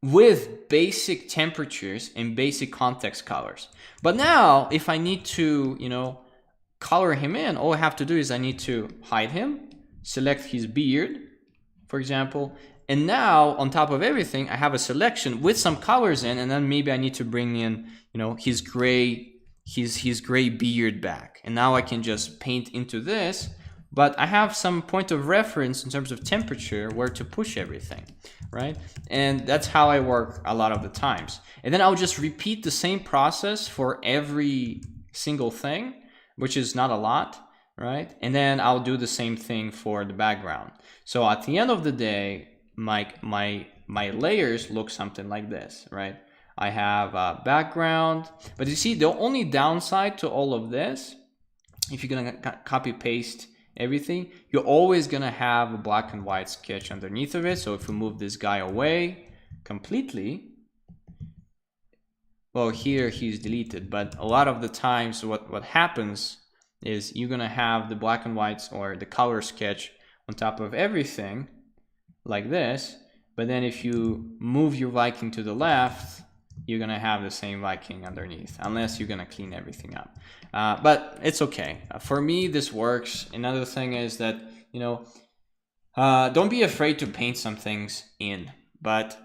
with basic temperatures and basic context colors. But now if I need to, color him in, all I have to do is I need to hide him, select his beard, for example, and now on top of everything, I have a selection with some colors in, and then maybe I need to bring in, his gray beard back. And now I can just paint into this, but I have some point of reference in terms of temperature where to push everything, right? And that's how I work a lot of the times. And then I'll just repeat the same process for every single thing, which is not a lot, right? And then I'll do the same thing for the background. So at the end of the day, my layers look something like this, right? I have a background, but you see the only downside to all of this, if you're gonna copy paste everything, you're always gonna have a black and white sketch underneath of it. So if we move this guy away completely, well, here he's deleted, but a lot of the times what happens is you're gonna have the black and whites or the color sketch on top of everything like this, but then if you move your Viking to the left, you're gonna have the same Viking underneath, unless you're gonna clean everything up. But it's okay. For me, this works. Another thing is that, don't be afraid to paint some things in, but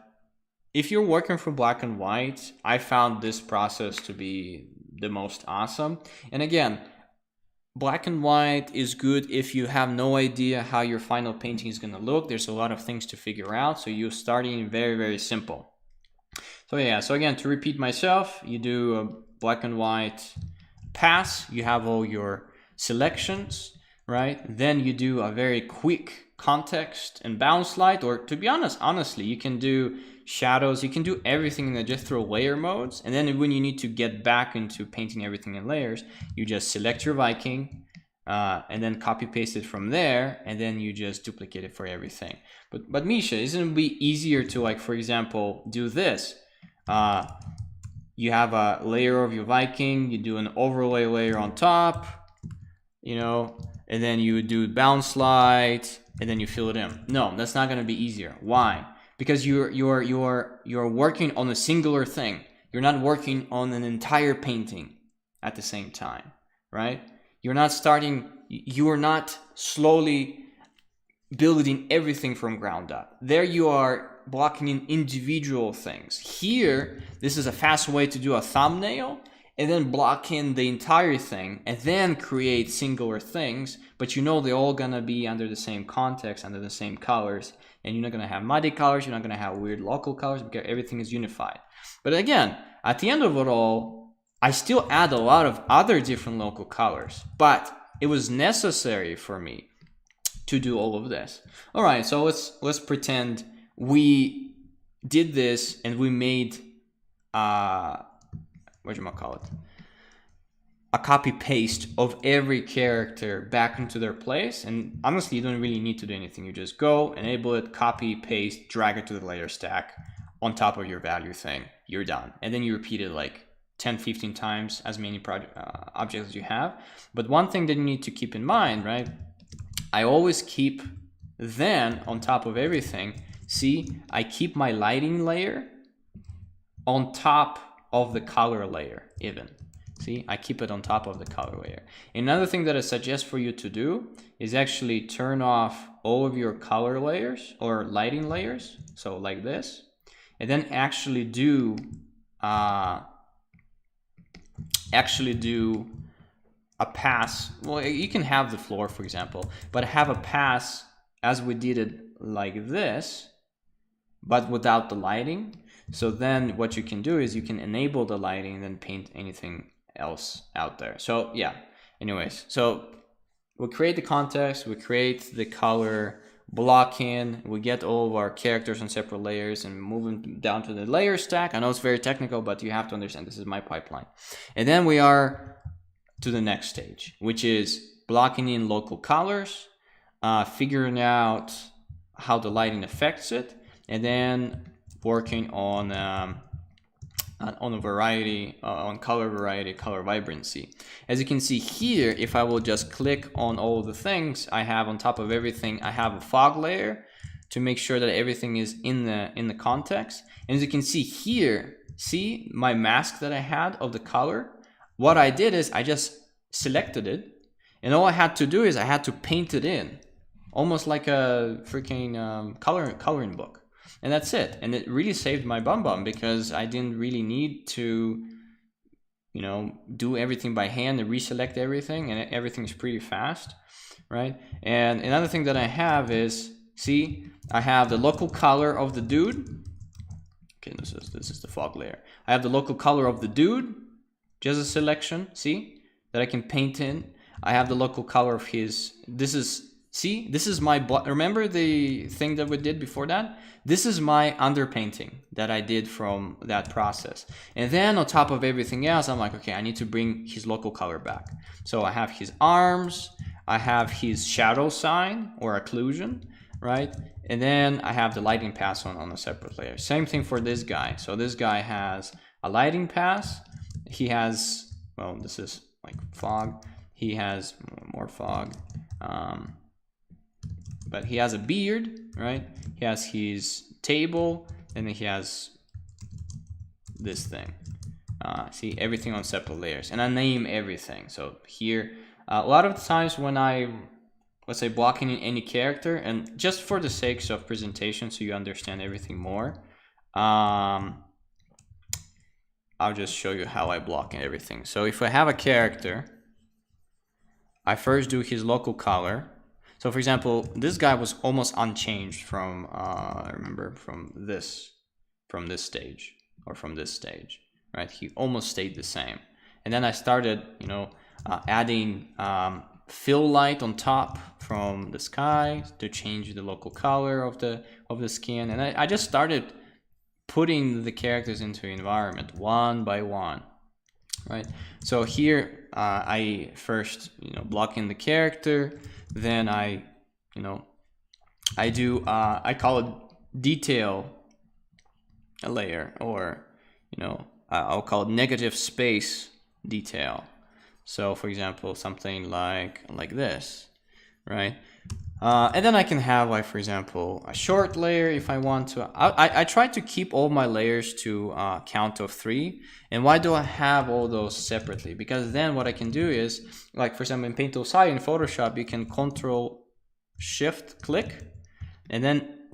if you're working from black and white, I found this process to be the most awesome. And again, black and white is good if you have no idea how your final painting is going to look. There's a lot of things to figure out, so you're starting very, very simple. So yeah, so again, to repeat myself, you do a black and white pass, you have all your selections, right? Then you do a very quick context and bounce light, or to be honest, honestly, you can do shadows, you can do everything in the just through layer modes. And then when you need to get back into painting everything in layers, you just select your Viking, and then copy paste it from there, and then you just duplicate it for everything. But Misha, isn't it be easier to, like, for example, do this? You have a layer of your Viking, you do an overlay layer on top, you know, and then you do bounce light, and then you fill it in. No, that's not going to be easier. Why? Because you're working on a singular thing. You're not working on an entire painting at the same time, right? You're not slowly building everything from ground up. There you are blocking in individual things. Here, this is a fast way to do a thumbnail and then block in the entire thing and then create singular things, but you know they're all gonna be under the same context, under the same colors, and you're not gonna have muddy colors, you're not gonna have weird local colors, because everything is unified. But again, at the end of it all, I still add a lot of other different local colors, but it was necessary for me to do all of this. All right, so let's pretend we did this and we made a copy paste of every character back into their place. And honestly, you don't really need to do anything. You just go, enable it, copy, paste, drag it to the layer stack on top of your value thing. You're done. And then you repeat it like 10, 15 times, as many objects as you have. But one thing that you need to keep in mind, right? I always keep then on top of everything. See, I keep my lighting layer on top of the color layer even. See, I keep it on top of the color layer. Another thing that I suggest for you to do is actually turn off all of your color layers or lighting layers. So like this, and then actually do a pass. Well, you can have the floor, for example, but have a pass as we did it like this, but without the lighting. So then what you can do is you can enable the lighting and then paint anything else out there. So yeah, anyways, so we create the context, we create the color blocking, we get all of our characters on separate layers and move them down to the layer stack. I know it's very technical, but you have to understand this is my pipeline. And then we are to the next stage, which is blocking in local colors, figuring out how the lighting affects it, and then working on a variety, on color variety, color vibrancy. As you can see here, if I will just click on all of the things I have on top of everything, I have a fog layer to make sure that everything is in the context. And as you can see here, see my mask that I had of the color? What I did is I just selected it, and all I had to do is I had to paint it in, almost like a freaking coloring book. And that's it. And it really saved my bum because I didn't really need to, you know, do everything by hand and reselect everything, and everything's pretty fast, right? And another thing that I have is, see, I have the local color of the dude. Okay, this is the fog layer. I have the local color of the dude, just a selection, see, that I can paint in. I have the local color of his, this is my, remember the thing that we did before that? This is my underpainting that I did from that process. And then on top of everything else, I'm like, okay, I need to bring his local color back. So I have his arms, I have his shadow sign or occlusion, right? And then I have the lighting pass on a separate layer. Same thing for this guy. So this guy has a lighting pass. He has, well, this is like fog. He has more fog. But he has a beard, right? He has his table, and then he has this thing. See, everything on separate layers. And I name everything. So here, a lot of the times when I, let's say, blocking in any character, and just for the sakes of presentation so you understand everything more, I'll just show you how I block and everything. So if I have a character, I first do his local color. So for example, this guy was almost unchanged from, I remember from this stage or from this stage, right? He almost stayed the same. And then I started, adding fill light on top from the sky to change the local color of the skin. And I just started putting the characters into environment one by one, right? So here I first, block in the character, then I do, I call it detail layer, or, I'll call it negative space detail. So for example, something like this, right? And then I can have, like, for example, a short layer if I want to. I try to keep all my layers to count of 3. And why do I have all those separately? Because then what I can do is, like for example, in Paint Tool side in Photoshop, you can Control-Shift-Click. And then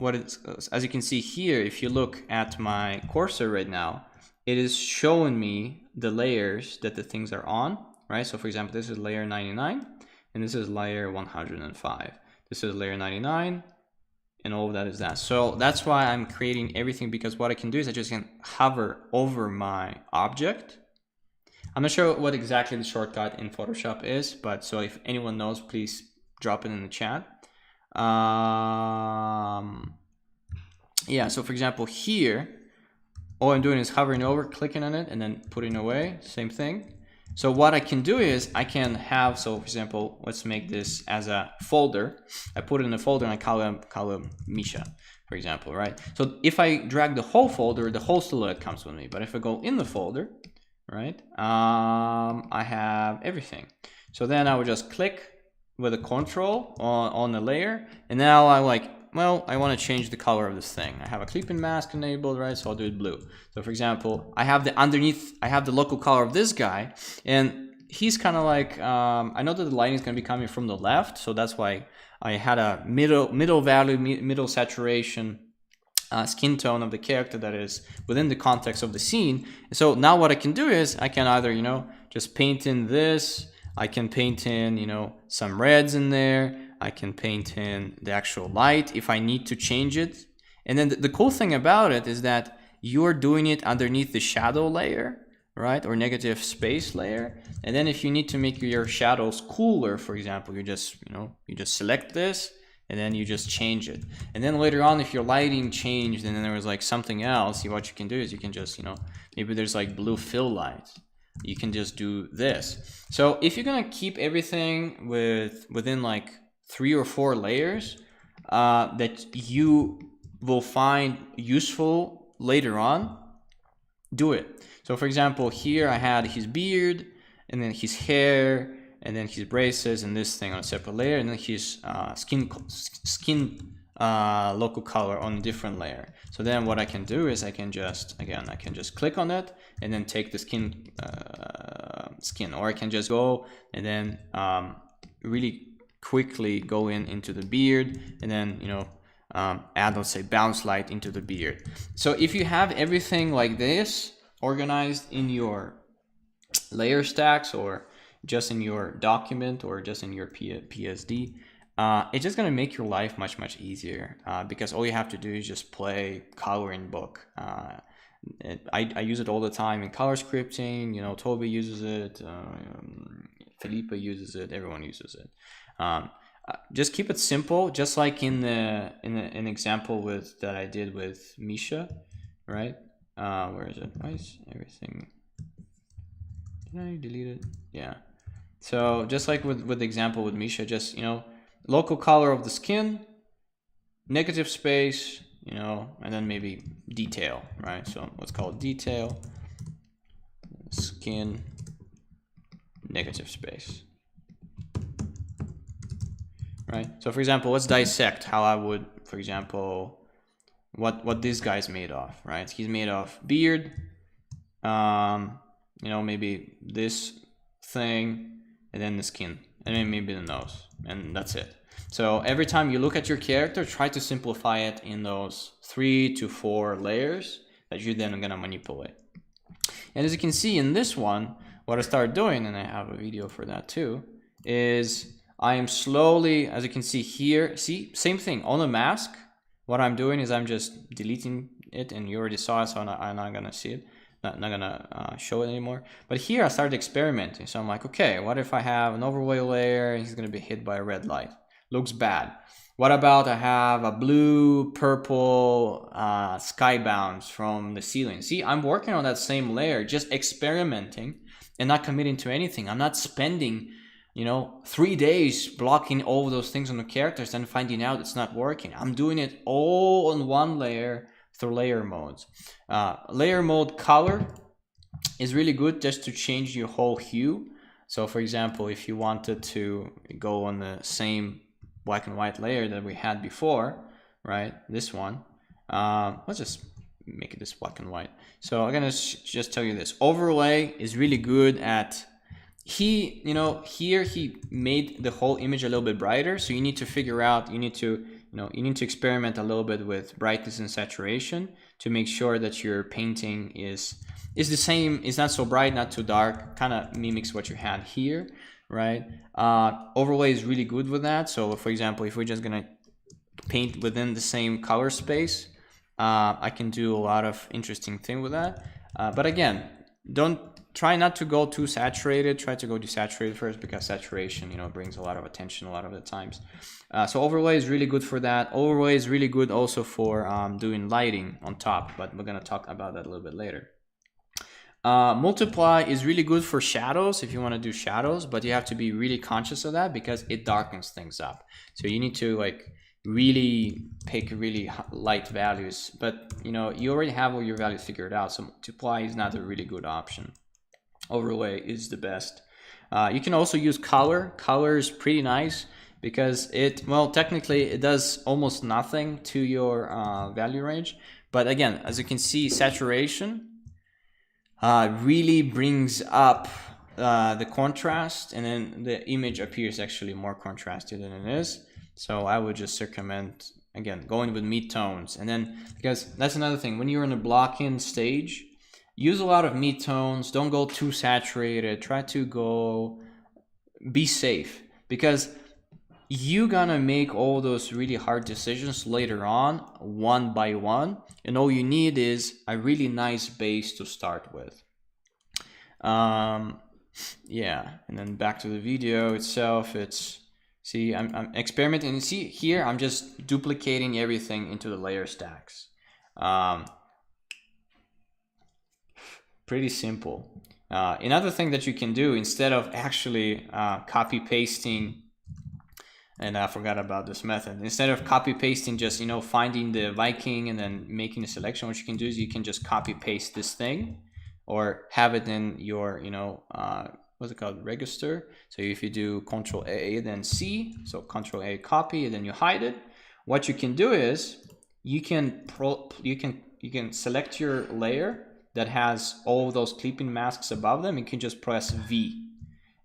as you can see here, if you look at my cursor right now, it is showing me the layers that the things are on, right? So for example, this is layer 99, and this is layer 105. This is layer 99, and all of that is that. So that's why I'm creating everything, because what I can do is I just can hover over my object. I'm not sure what exactly the shortcut in Photoshop is, but so if anyone knows, please drop it in the chat. Yeah, so for example, here, all I'm doing is hovering over, clicking on it, and then putting away, same thing. So what I can do is I can have, so for example, let's make this as a folder. I put it in a folder and I call it Misha, for example, right? So if I drag the whole folder, the whole silhouette comes with me. But if I go in the folder, right, I have everything. So then I would just click with a control on the layer, and now I want to change the color of this thing. I have a clipping mask enabled, right? So I'll do it blue. So for example, I have the local color of this guy, and he's kind of like, I know that the lighting is going to be coming from the left, so that's why I had a middle value, middle saturation skin tone of the character that is within the context of the scene. So now what I can do is I can either, just paint in this, I can paint in, some reds in there, I can paint in the actual light if I need to change it. And then the cool thing about it is that you're doing it underneath the shadow layer, right? Or negative space layer. And then if you need to make your shadows cooler, for example, you just select this and then you just change it. And then later on, if your lighting changed and then there was like something else, what you can do is you can just, maybe there's like blue fill light. You can just do this. So if you're gonna keep everything within like 3 or 4 layers that you will find useful later on, do it. So for example, here I had his beard, and then his hair, and then his braces, and this thing on a separate layer, and then his skin local color on a different layer. So then what I can do is I can just click on it and then take the skin, or I can just go and then really quickly go into the beard, and then add, let's say, bounce light into the beard. So if you have everything like this organized in your layer stacks, or just in your document, or just in your PSD, it's just going to make your life much easier, because all you have to do is just play coloring book. I use it all the time in color scripting. Toby uses it, Felipe uses it, everyone uses it. Just keep it simple, just like in an example that I did with Misha, right? Where is it? Why is everything? Did I delete it? Yeah. So just like with the example with Misha, just local color of the skin, negative space, and then maybe detail, right? So let's call it detail, skin, negative space. Right. So for example, let's dissect how I would, for example, what this guy's made of, right? He's made of beard, maybe this thing, and then the skin, and then maybe the nose, and that's it. So every time you look at your character, try to simplify it in those 3 to 4 layers, that you're then gonna manipulate. And as you can see in this one, what I started doing, and I have a video for that too, is I am slowly, as you can see here, see, same thing on the mask. What I'm doing is I'm just deleting it, and you already saw it, so I'm not gonna see it, not gonna show it anymore. But here I started experimenting. So I'm like, okay, what if I have an overlay layer and he's gonna be hit by a red light? Looks bad. What about I have a blue, purple sky bounce from the ceiling? See, I'm working on that same layer, just experimenting and not committing to anything. I'm not spending, 3 days blocking all of those things on the characters and finding out it's not working. I'm doing it all on one layer through layer modes. Layer mode color is really good just to change your whole hue. So for example, if you wanted to go on the same black and white layer that we had before, right? This one, let's just make it this black and white. So I'm gonna just tell you this. Overlay is really good at, here he made the whole image a little bit brighter. So you need to figure out, you need to experiment a little bit with brightness and saturation to make sure that your painting is the same, is not so bright, not too dark, kind of mimics what you had here, right? Overlay is really good with that. So for example, if we're just gonna paint within the same color space, I can do a lot of interesting thing with that. But again, try not to go too saturated. Try to go desaturated first, because saturation, brings a lot of attention a lot of the times. So overlay is really good for that. Overlay is really good also for doing lighting on top, but we're gonna talk about that a little bit later. Multiply is really good for shadows if you want to do shadows, but you have to be really conscious of that because it darkens things up. So you need to really pick really light values, but you already have all your values figured out. So multiply is not a really good option. Overlay is the best. You can also use color. Color is pretty nice because technically it does almost nothing to your value range. But again, as you can see, saturation really brings up the contrast, and then the image appears actually more contrasted than it is. So I would just recommend, again, going with mid-tones. And then, because that's another thing, when you're in a block-in stage, use a lot of mid-tones. Don't go too saturated. Try to be safe, because you're gonna make all those really hard decisions later on, one by one, and all you need is a really nice base to start with. Yeah, and then back to the video itself. See, I'm experimenting, and see here I'm just duplicating everything into the layer stacks. Pretty simple. Another thing that you can do, instead of actually copy pasting, and I forgot about this method. Instead of copy pasting, just finding the Viking and then making a selection, what you can do is you can just copy paste this thing, or have it in your what's it called, register. So if you do Control A then C, so Control A copy, and then you hide it. What you can do is you can select your layer that has all those clipping masks above them. You can just press V,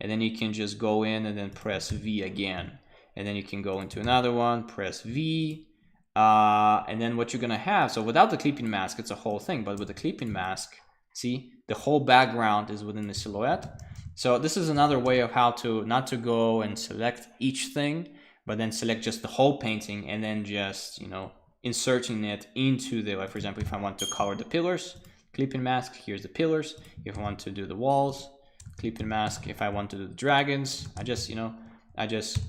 and then you can just go in and then press V again. And then you can go into another one, press V, and then what you're gonna have, so without the clipping mask, it's a whole thing, but with the clipping mask, see, the whole background is within the silhouette. So this is another way of how to, not to go and select each thing, but then select just the whole painting, and then just, inserting it into the, for example, if I want to color the pillars, clipping mask, here's the pillars. If I want to do the walls, clipping mask. If I want to do the dragons, I just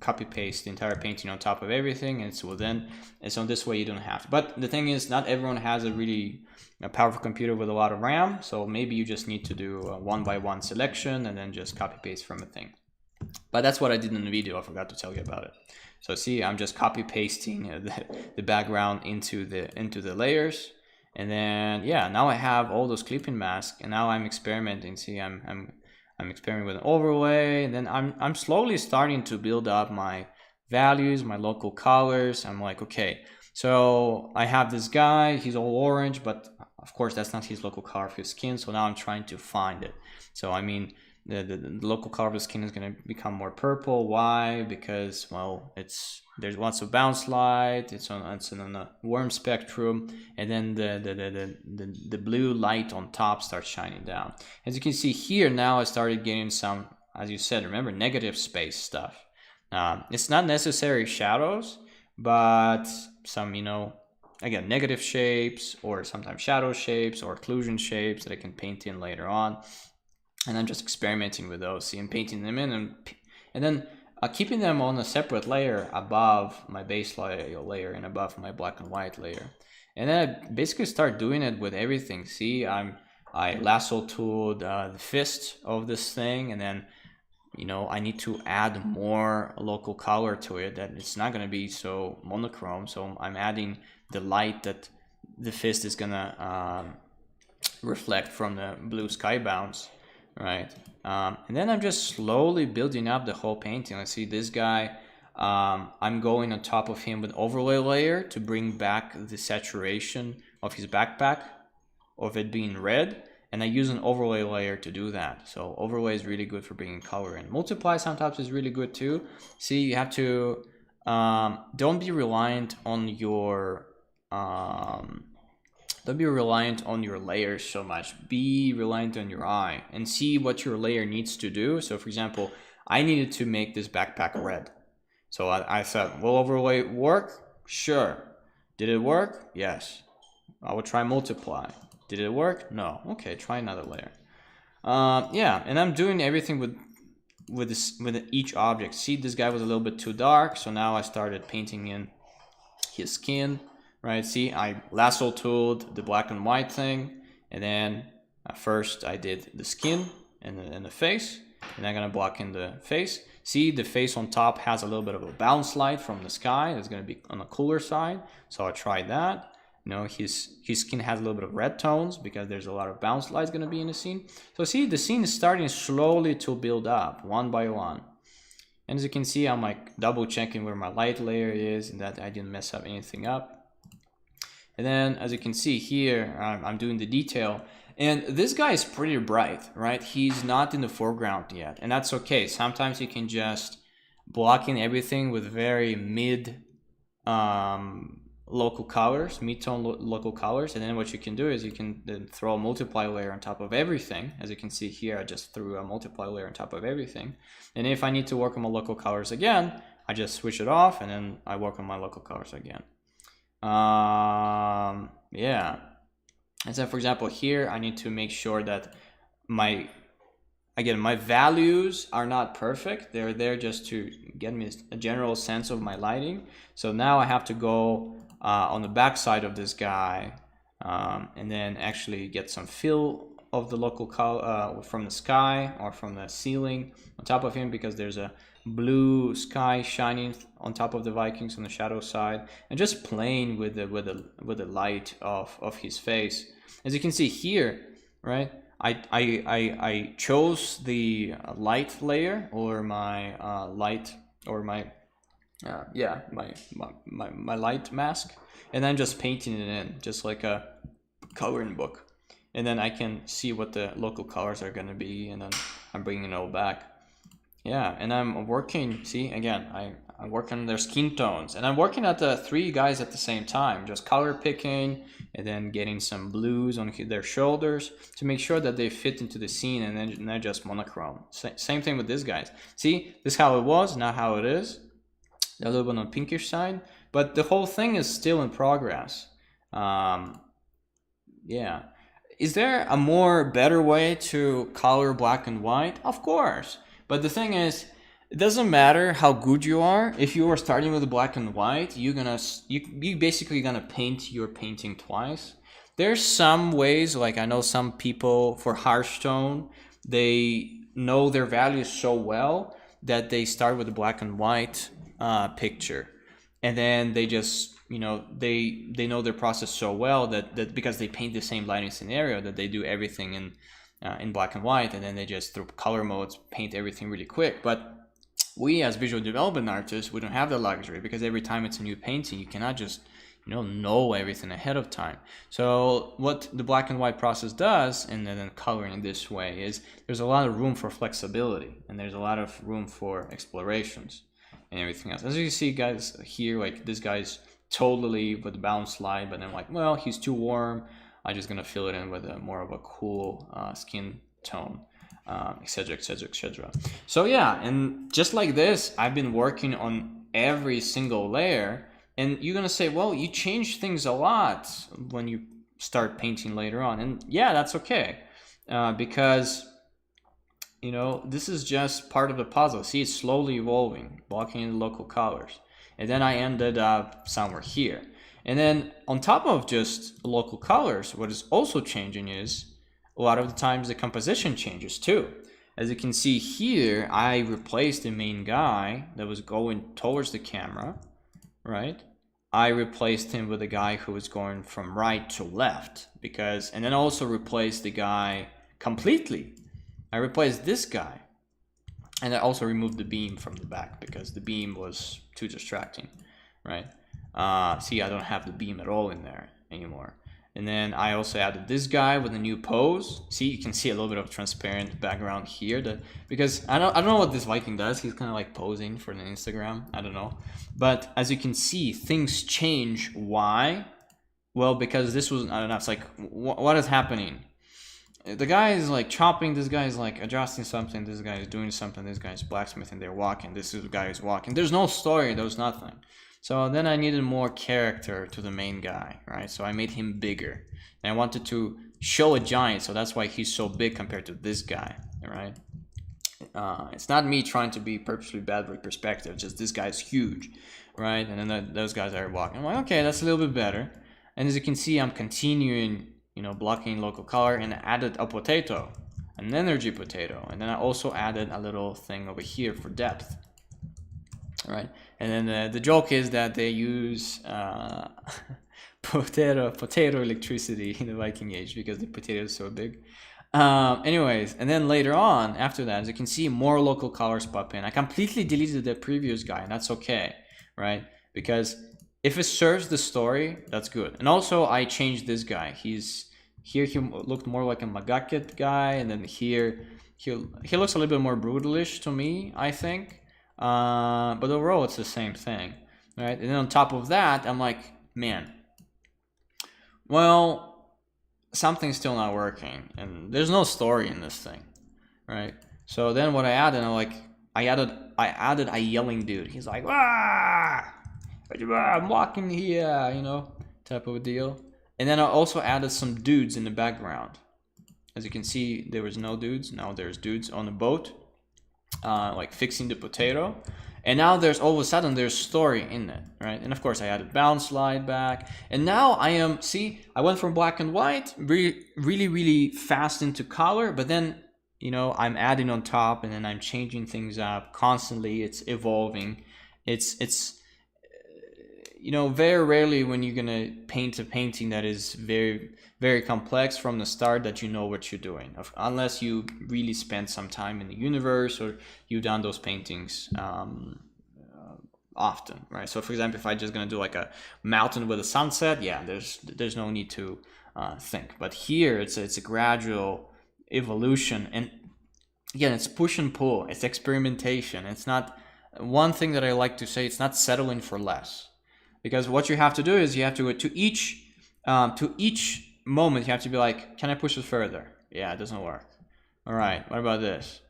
copy paste the entire painting on top of everything, and it's within, and so this way you don't have to. But the thing is, not everyone has a powerful computer with a lot of RAM, so maybe you just need to do a one-by-one selection and then just copy paste from a thing. But that's what I did in the video. I forgot to tell you about it. So see, I'm just copy pasting the background into the layers, and then now I have all those clipping masks, and now I'm experimenting. See, I'm experimenting with an overlay, and then I'm slowly starting to build up my values, my local colors. I'm like, okay, so I have this guy, he's all orange, but of course that's not his local color for his skin. So now I'm trying to find it. So I mean, the local color of the skin is going to become more purple. Why? Because, well, there's lots of bounce light, it's on a warm spectrum, and then the blue light on top starts shining down. As you can see here, now I started getting some, as you said, remember, negative space stuff. It's not necessary shadows, but some, again, negative shapes, or sometimes shadow shapes or occlusion shapes that I can paint in later on. And I'm just experimenting with those, see, and painting them in, and then keeping them on a separate layer above my base layer and above my black and white layer. And then I basically start doing it with everything. See, I lasso tooled the fist of this thing, and then I need to add more local color to it, that it's not going to be so monochrome. So I'm adding the light that the fist is going to reflect from the blue sky bounce. Right, and then I'm just slowly building up the whole painting. Let's see, this guy, I'm going on top of him with overlay layer to bring back the saturation of his backpack, of it being red, and I use an overlay layer to do that. So overlay is really good for bringing color in. Multiply sometimes is really good too. See, you have to, don't be reliant on your, don't be reliant on your layers so much. Be reliant on your eye and see what your layer needs to do. So for example, I needed to make this backpack red. So I thought, will overlay work? Sure. Did it work? Yes. I will try multiply. Did it work? No. Okay, try another layer. Yeah, and I'm doing everything with each object. See, this guy was a little bit too dark, so now I started painting in his skin. Right, see, I lasso tooled the black and white thing, and then first I did the skin and the face, and I'm gonna block in the face. See, the face on top has a little bit of a bounce light from the sky. It's gonna be on the cooler side, so I tried that. His skin has a little bit of red tones because there's a lot of bounce lights gonna be in the scene. So see, the scene is starting slowly to build up, one by one. And as you can see, I'm like double checking where my light layer is and that I didn't mess up anything up. And then, as you can see here, I'm doing the detail. And this guy is pretty bright, right? He's not in the foreground yet. And that's okay. Sometimes you can just block in everything with very mid local colors, mid-tone local colors. And then what you can do is you can then throw a multiply layer on top of everything. As you can see here, I just threw a multiply layer on top of everything. And if I need to work on my local colors again, I just switch it off and then I work on my local colors again. Yeah, and so for example here I need to make sure that my values are not perfect. They're there just to get me a general sense of my lighting. So now I have to go on the back side of this guy and then actually get some fill of the local color from the sky or from the ceiling on top of him, because there's a blue sky shining on top of the Vikings on the shadow side, and just playing with the light of his face. As you can see here, right, I chose the light layer, or my light, or my my light mask, and I'm just painting it in just like a coloring book, and then I can see what the local colors are going to be, and then I'm bringing it all back. Yeah, and I'm working, see, again, I'm working on their skin tones, and I'm working at the three guys at the same time, just color picking, and then getting some blues on their shoulders to make sure that they fit into the scene, and then not just monochrome. Same thing with these guys. See, this is how it was, not how it is. A little bit on the pinkish side, but the whole thing is still in progress. Yeah. Is there a better way to color black and white? Of course. But the thing is, it doesn't matter how good you are. If you are starting with the black and white, you basically gonna paint your painting twice. There's some ways, like I know some people for harsh tone, they know their values so well that they start with the black and white picture, and then they just they know their process so well that because they paint the same lighting scenario, that they do everything in black and white, and then they just through color modes paint everything really quick. But we as visual development artists, we don't have the luxury, because every time it's a new painting, you cannot just know everything ahead of time. So what the black and white process does, and then coloring this way, is there's a lot of room for flexibility, and there's a lot of room for explorations and everything else. As you see, guys, here, like this guy's totally with the bounce light, but then like, well, he's too warm. I'm just gonna fill it in with a more of a cool skin tone, etc., etc., etc. So yeah, and just like this, I've been working on every single layer. And you're gonna say, well, you change things a lot when you start painting later on. And yeah, that's okay, because this is just part of the puzzle. See, it's slowly evolving, blocking in the local colors. And then I ended up somewhere here. And then on top of just local colors, what is also changing is a lot of the times the composition changes too. As you can see here, I replaced the main guy that was going towards the camera, right? I replaced him with a guy who was going from right to left, and then also replaced the guy completely. I replaced this guy, and I also removed the beam from the back because the beam was too distracting, right? See, I don't have the beam at all in there anymore. And then I also added this guy with a new pose. See, you can see a little bit of transparent background here, because I don't know what this Viking does. He's kind of like posing for an Instagram. I don't know. But as you can see, things change. Why? Well, because this was, I don't know, it's like, what is happening? The guy is like chopping, this guy is like adjusting something, this guy is doing something, this guy is blacksmithing, they're walking, this is the guy is walking. There's no story, there's nothing. So then I needed more character to the main guy, right? So I made him bigger. And I wanted to show a giant, so that's why he's so big compared to this guy, right? It's not me trying to be purposely bad with perspective, just this guy's huge, right? And then those guys are walking. I'm like, okay, that's a little bit better. And as you can see, I'm continuing, blocking local color, and I added a potato, an energy potato. And then I also added a little thing over here for depth, right? And then the joke is that they use potato electricity in the Viking Age because the potato is so big. Anyways, and then later on, after that, as you can see, more local colors pop in. I completely deleted the previous guy, and that's okay, right? Because if it serves the story, that's good. And also, I changed this guy. He looked more like a Magaket guy, and then here he looks a little bit more brutalish to me, I think. But overall, it's the same thing, right? And then on top of that, I'm like, man, well, something's still not working, and there's no story in this thing, right? So then what I added, I added a yelling dude. He's like, ah, I'm walking here, type of a deal. And then I also added some dudes in the background. As you can see, there was no dudes. Now there's dudes on the boat, like fixing the potato. And now there's all of a sudden there's story in it, right? And of course I added bounce slide back. And now I went from black and white really, really fast into color, but then, I'm adding on top, and then I'm changing things up constantly. It's evolving. It's very rarely when you're gonna paint a painting that is very, very complex from the start that you know what you're doing, unless you really spend some time in the universe or you've done those paintings often, right? So for example, if I'm just gonna do like a mountain with a sunset, yeah, there's no need to think. But here it's a gradual evolution, and again, it's push and pull, it's experimentation. It's not one thing that I like to say. It's not settling for less, because what you have to do is you have to go to each moment. You have to be like, can I push it further? Yeah, it doesn't work. All right, what about this?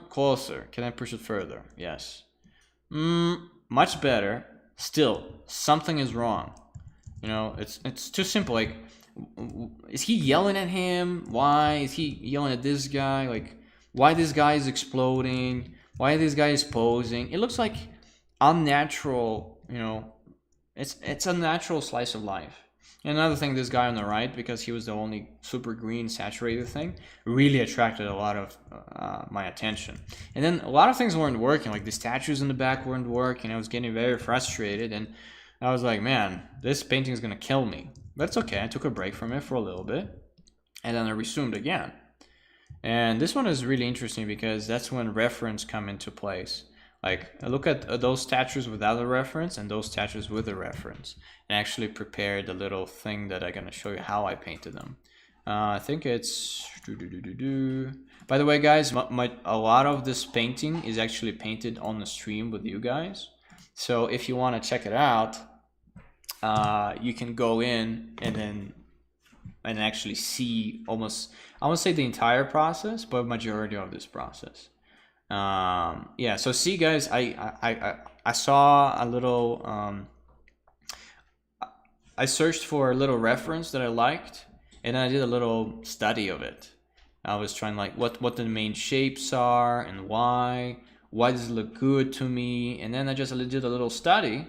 Closer. Can I push it further? Yes. Much better. Still, something is wrong. It's too simple. Like, is he yelling at him? Why is he yelling at this guy? Like, why this guy is exploding? Why this guy is posing? It looks like unnatural. It's a natural slice of life. And another thing, this guy on the right, because he was the only super green saturated thing, really attracted a lot of my attention. And then a lot of things weren't working, like the statues in the back weren't working. I was getting very frustrated, and I was like, man, this painting is gonna kill me. But it's okay. I took a break from it for a little bit, and then I resumed again. And this one is really interesting because that's when reference come into place. Like I look at those statues without a reference and those statues with a reference, and actually prepare the little thing that I'm gonna show you how I painted them. I think it's by the way, guys, a lot of this painting is actually painted on the stream with you guys. So if you want to check it out, you can go in and actually see almost, I won't say the entire process, but majority of this process. Yeah. So see, guys, I saw a little. I searched for a little reference that I liked, and I did a little study of it. I was trying like what the main shapes are and why does it look good to me, and then I just did a little study,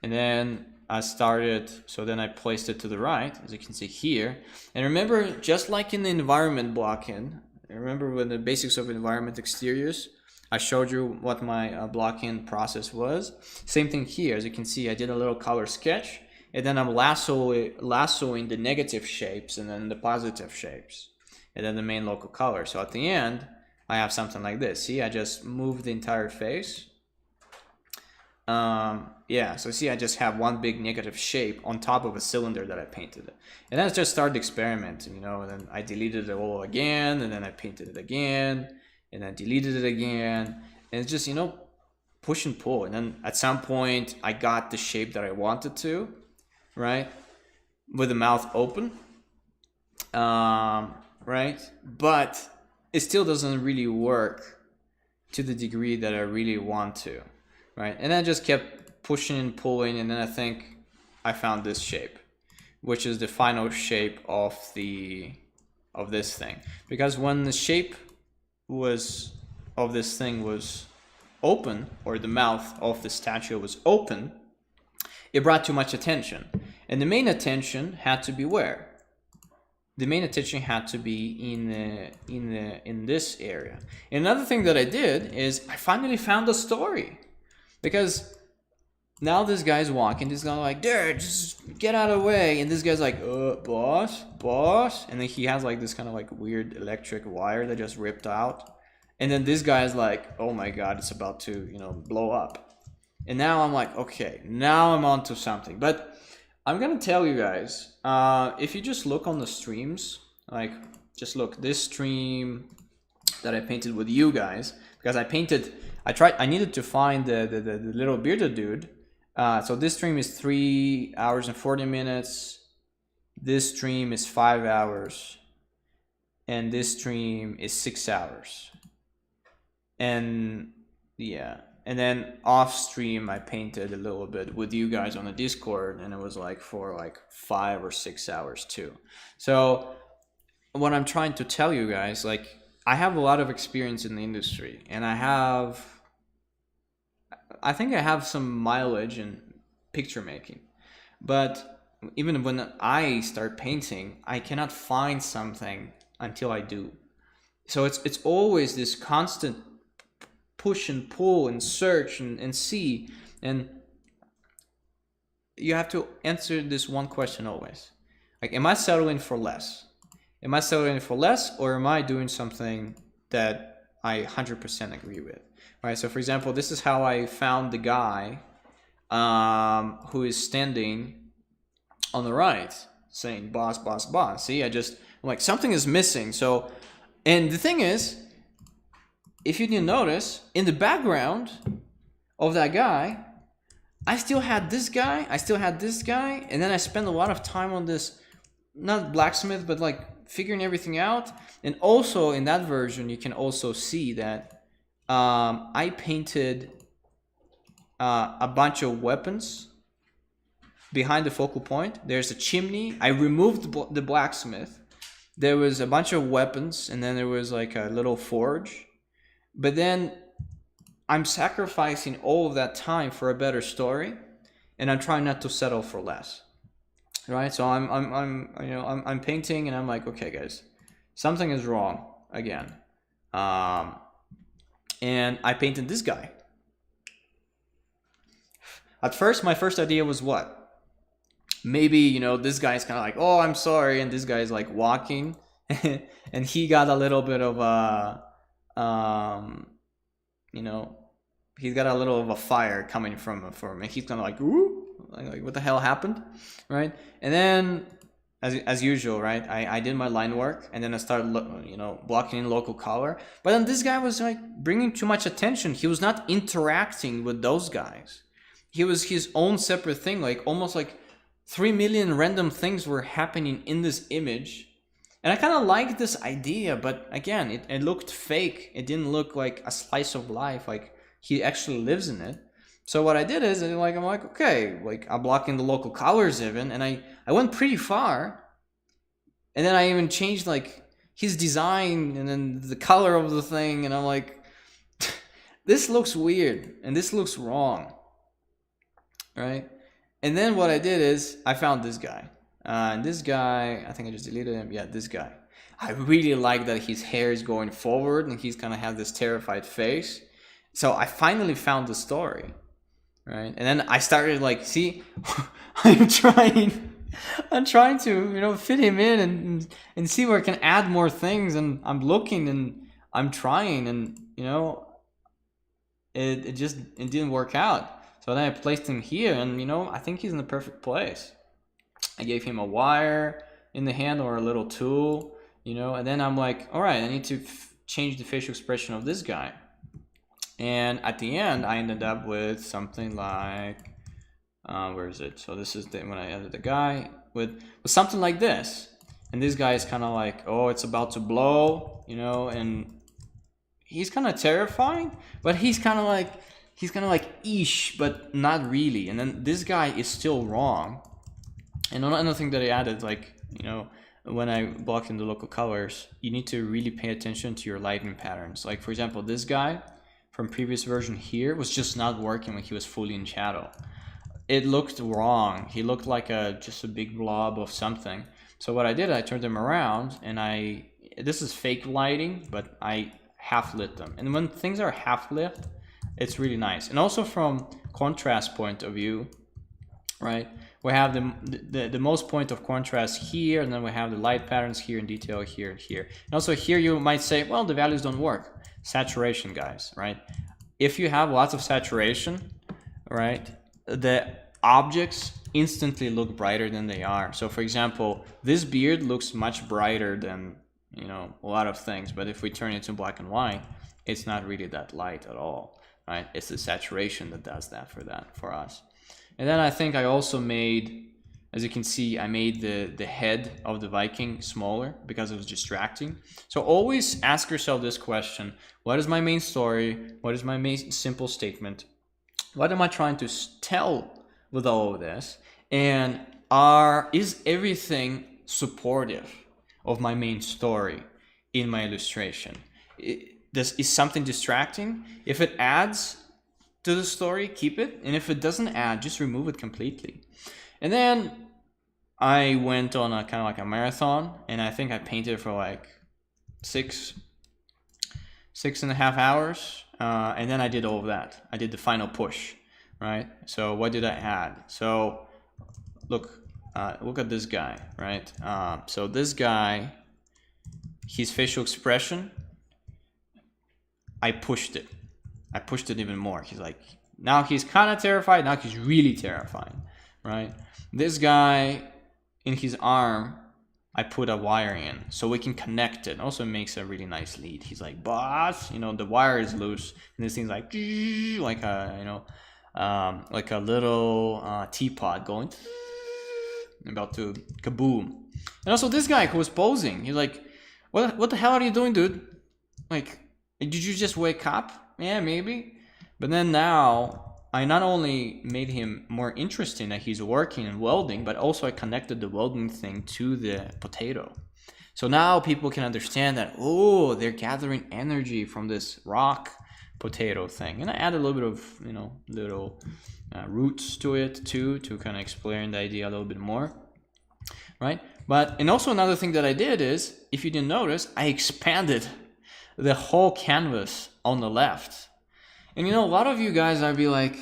and then I started. So then I placed it to the right, as you can see here. And remember, just like in the environment block-in, remember when the basics of environment exteriors, I showed you what my block-in process was. Same thing here, as you can see, I did a little color sketch. And then I'm lassoing the negative shapes and then the positive shapes. And then the main local color. So at the end, I have something like this. See, I just moved the entire face. Yeah, so see, I just have one big negative shape on top of a cylinder that I painted. And then I just started experimenting, and then I deleted it all again, and then I painted it again, and then deleted it again. And it's just, push and pull. And then at some point, I got the shape that I wanted to. Right, with the mouth open, right, but it still doesn't really work to the degree that I really want to, right? And I just kept pushing and pulling, and then I think I found this shape, which is the final shape of this thing. Because when the shape of this thing was open, or the mouth of the statue was open, it brought too much attention. And the main attention had to be where? The main attention had to be in this area. And another thing that I did is I finally found a story. Because now this guy's walking, this guy's like, dude, just get out of the way. And this guy's like, boss. And then he has like this kind of like weird electric wire that just ripped out. And then this guy's like, oh my God, it's about to, blow up. And now I'm like, okay, now I'm onto something. But I'm going to tell you guys, if you just look on the streams, like just look, this stream that I painted with you guys, because I needed to find the little bearded dude. So this stream is 3 hours and 40 minutes. This stream is 5 hours. And this stream is 6 hours. And yeah. And then off stream, I painted a little bit with you guys on the Discord, and it was like for like 5 or 6 hours too. So what I'm trying to tell you guys, like I have a lot of experience in the industry, and I think I have some mileage in picture making. But even when I start painting, I cannot find something until I do. So it's always this constant push and pull and search and see, and you have to answer this one question always, like, am I settling for less? Am I settling for less, or am I doing something that I 100% agree with? Right. So for example, this is how I found the guy who is standing on the right saying boss, boss, boss. See, I'm like, something is missing. So, and the thing is, if you didn't notice, in the background of that guy, I still had this guy, and then I spent a lot of time on this, not blacksmith, but like figuring everything out. And also in that version, you can also see that I painted a bunch of weapons behind the focal point. There's a chimney. I removed the blacksmith. There was a bunch of weapons, and then there was like a little forge. But then I'm sacrificing all of that time for a better story, and I'm trying not to settle for less, right? So I'm painting, and I'm like, okay, guys, something is wrong again, and I painted this guy. At first, my first idea was what? Maybe this guy's kind of like, oh, I'm sorry, and this guy's like walking, and he got a little bit of a he's got a little of a fire coming from him, and he's kind of like, ooh, like what the hell happened, right? And then as usual, right, I did my line work, and then I started blocking in local color. But then this guy was like bringing too much attention. He was not interacting with those guys. He was his own separate thing, like almost like 3 million random things were happening in this image. And I kind of liked this idea, but again, it looked fake. It didn't look like a slice of life, like he actually lives in it. So what I did is, I'm like, okay, like I'm blocking the local colors even, and I went pretty far. And then I even changed like his design and then the color of the thing, and I'm like, this looks weird and this looks wrong, right? And then what I did is I found this guy. And this guy, I think I just deleted him. Yeah, this guy. I really like that his hair is going forward and he's kind of has this terrified face. So I finally found the story, right? And then I started like, see, I'm trying to, fit him in and see where I can add more things. And I'm looking and I'm trying, and it didn't work out. So then I placed him here, and I think he's in the perfect place. I gave him a wire in the hand or a little tool, and then I'm like, all right, I need to change the facial expression of this guy. And at the end, I ended up with something like, where is it? So this is when I added the guy with something like this. And this guy is kind of like, oh, it's about to blow, and he's kind of terrifying, but he's kind of like ish, but not really. And then this guy is still wrong. And another thing that I added, like, when I blocked in the local colors, you need to really pay attention to your lighting patterns. Like, for example, this guy from previous version here was just not working when he was fully in shadow. It looked wrong. He looked like just a big blob of something. So what I did, I turned him around, and this is fake lighting, but I half lit them. And when things are half lit, it's really nice. And also from contrast point of view, right? We have the most point of contrast here, and then we have the light patterns here and detail here and here. And also here you might say, well, the values don't work. Saturation, guys, right? If you have lots of saturation, right, the objects instantly look brighter than they are. So for example, this beard looks much brighter than, a lot of things. But if we turn it to black and white, it's not really that light at all, right? It's the saturation that does that for us. And then I think I also made, as you can see, I made the head of the Viking smaller because it was distracting. So always ask yourself this question: what is my main story? What is my main simple statement? What am I trying to tell with all of this? And is everything supportive of my main story in my illustration? Is something distracting? If it adds to the story, keep it. And if it doesn't add, just remove it completely. And then I went on a kind of like a marathon, and I think I painted for like 6.5 hours. And then I did all of that. I did the final push, right? So what did I add? So look at this guy, right? So this guy, his facial expression, I pushed it even more. He's like, now he's kind of terrified, now he's really terrified, right? This guy, in his arm, I put a wire in so we can connect it. Also makes a really nice lead. He's like, boss, the wire is loose, and this thing's like a little teapot going about to kaboom. And also this guy who was posing, he's like, what the hell are you doing, dude? Like, did you just wake up? Yeah, maybe. But then now I not only made him more interesting that he's working and welding, but also I connected the welding thing to the potato. So now people can understand that, oh, they're gathering energy from this rock potato thing. And I added a little bit of, little roots to it too, to kind of explain the idea a little bit more, right? And also another thing that I did is, if you didn't notice, I expanded the whole canvas on the left. And a lot of you guys are be like,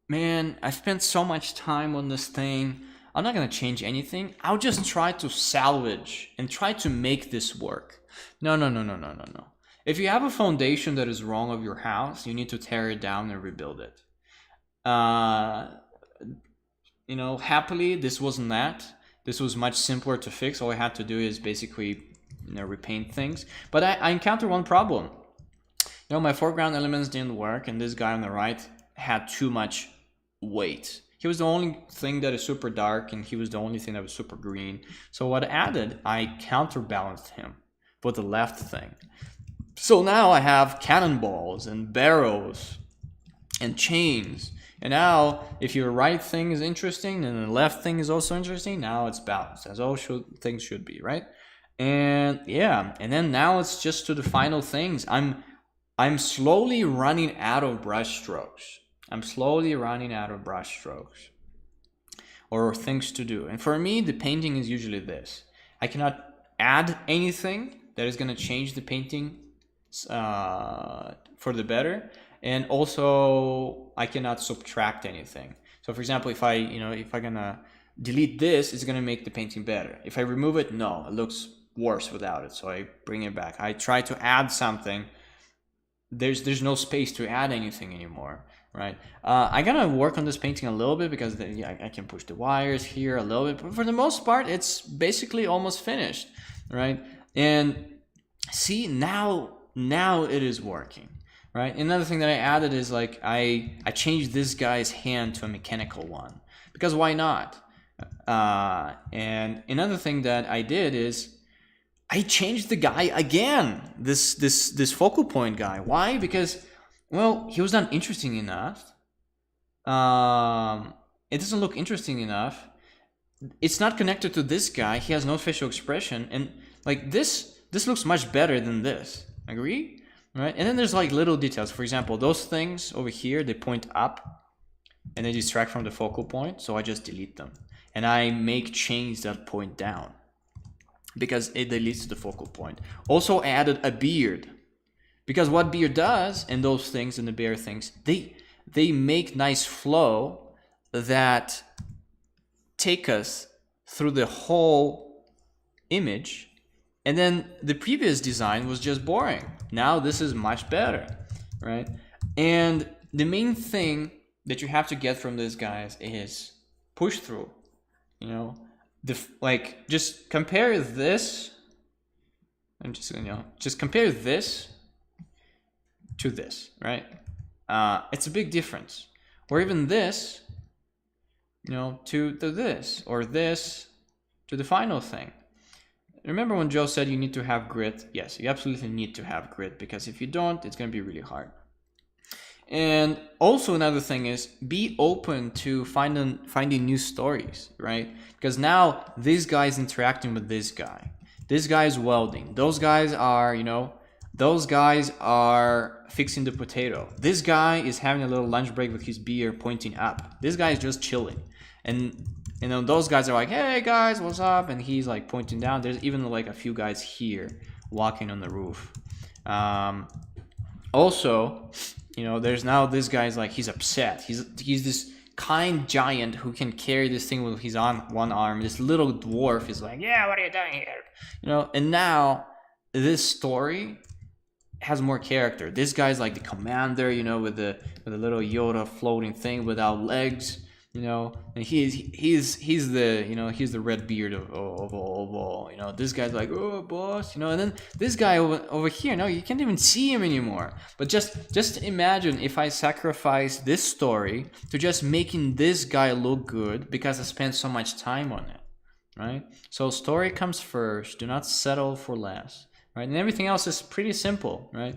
man, I spent so much time on this thing, I'm not going to change anything. I'll just try to salvage and try to make this work. No. If you have a foundation that is wrong of your house, you need to tear it down and rebuild it. Happily, this wasn't that. This was much simpler to fix. All I had to do is basically, repaint things. But I encountered one problem. My foreground elements didn't work, and this guy on the right had too much weight. He was the only thing that is super dark, and he was the only thing that was super green. So what I added, I counterbalanced him with the left thing. So now I have cannonballs and barrels and chains. And now, if your right thing is interesting and the left thing is also interesting, now it's balanced, as all things should be, right? And yeah, and then now it's just to the final things. I'm slowly running out of brush strokes. Or things to do. And for me, the painting is usually this. I cannot add anything that is going to change the painting for the better. And also, I cannot subtract anything. So for example, if I'm gonna delete this, it's gonna make the painting better. If I remove it, no, it looks worse without it. So I bring it back. I try to add something. There's no space to add anything anymore, right? I'm gonna work on this painting a little bit because then, I can push the wires here a little bit. But for the most part, it's basically almost finished, right? And see, now it is working. Right. Another thing that I added is I changed this guy's hand to a mechanical one because why not? And another thing that I did is I changed the guy again. This focal point guy. Why? Because he was not interesting enough. It doesn't look interesting enough. It's not connected to this guy. He has no facial expression, and this looks much better than this. Agree? Right? And then there's little details. For example, those things over here, they point up and they distract from the focal point. So I just delete them. And I make chains that point down because it deletes the focal point. Also, I added a beard because what beard does, and those things and the bear things, they make nice flow that take us through the whole image. And then the previous design was just boring. Now this is much better, right? And the main thing that you have to get from this, guys, is push through. Just compare this. Just compare this to this, right? It's a big difference. Or even this, to this, or this to the final thing. Remember when Joe said you need to have grit? Yes, you absolutely need to have grit because if you don't, it's going to be really hard. And also another thing is be open to finding new stories, right? Because now this guy is interacting with this guy. This guy is welding. Those guys are, fixing the potato. This guy is having a little lunch break with his beer pointing up. This guy is just chilling. And those guys are like, hey guys, what's up? And he's pointing down. There's even a few guys here walking on the roof. Also, there's now this guy's he's upset. He's this kind giant who can carry this thing with his one arm. This little dwarf is yeah, what are you doing here? And now this story has more character. This guy's the commander, with the little Yoda floating thing without legs. And he's the red beard of all. This guy's oh boss, and then this guy over here, you can't even see him anymore. But just imagine if I sacrifice this story to just making this guy look good because I spent so much time on it, right? So story comes first. Do not settle for less, right? And everything else is pretty simple, right?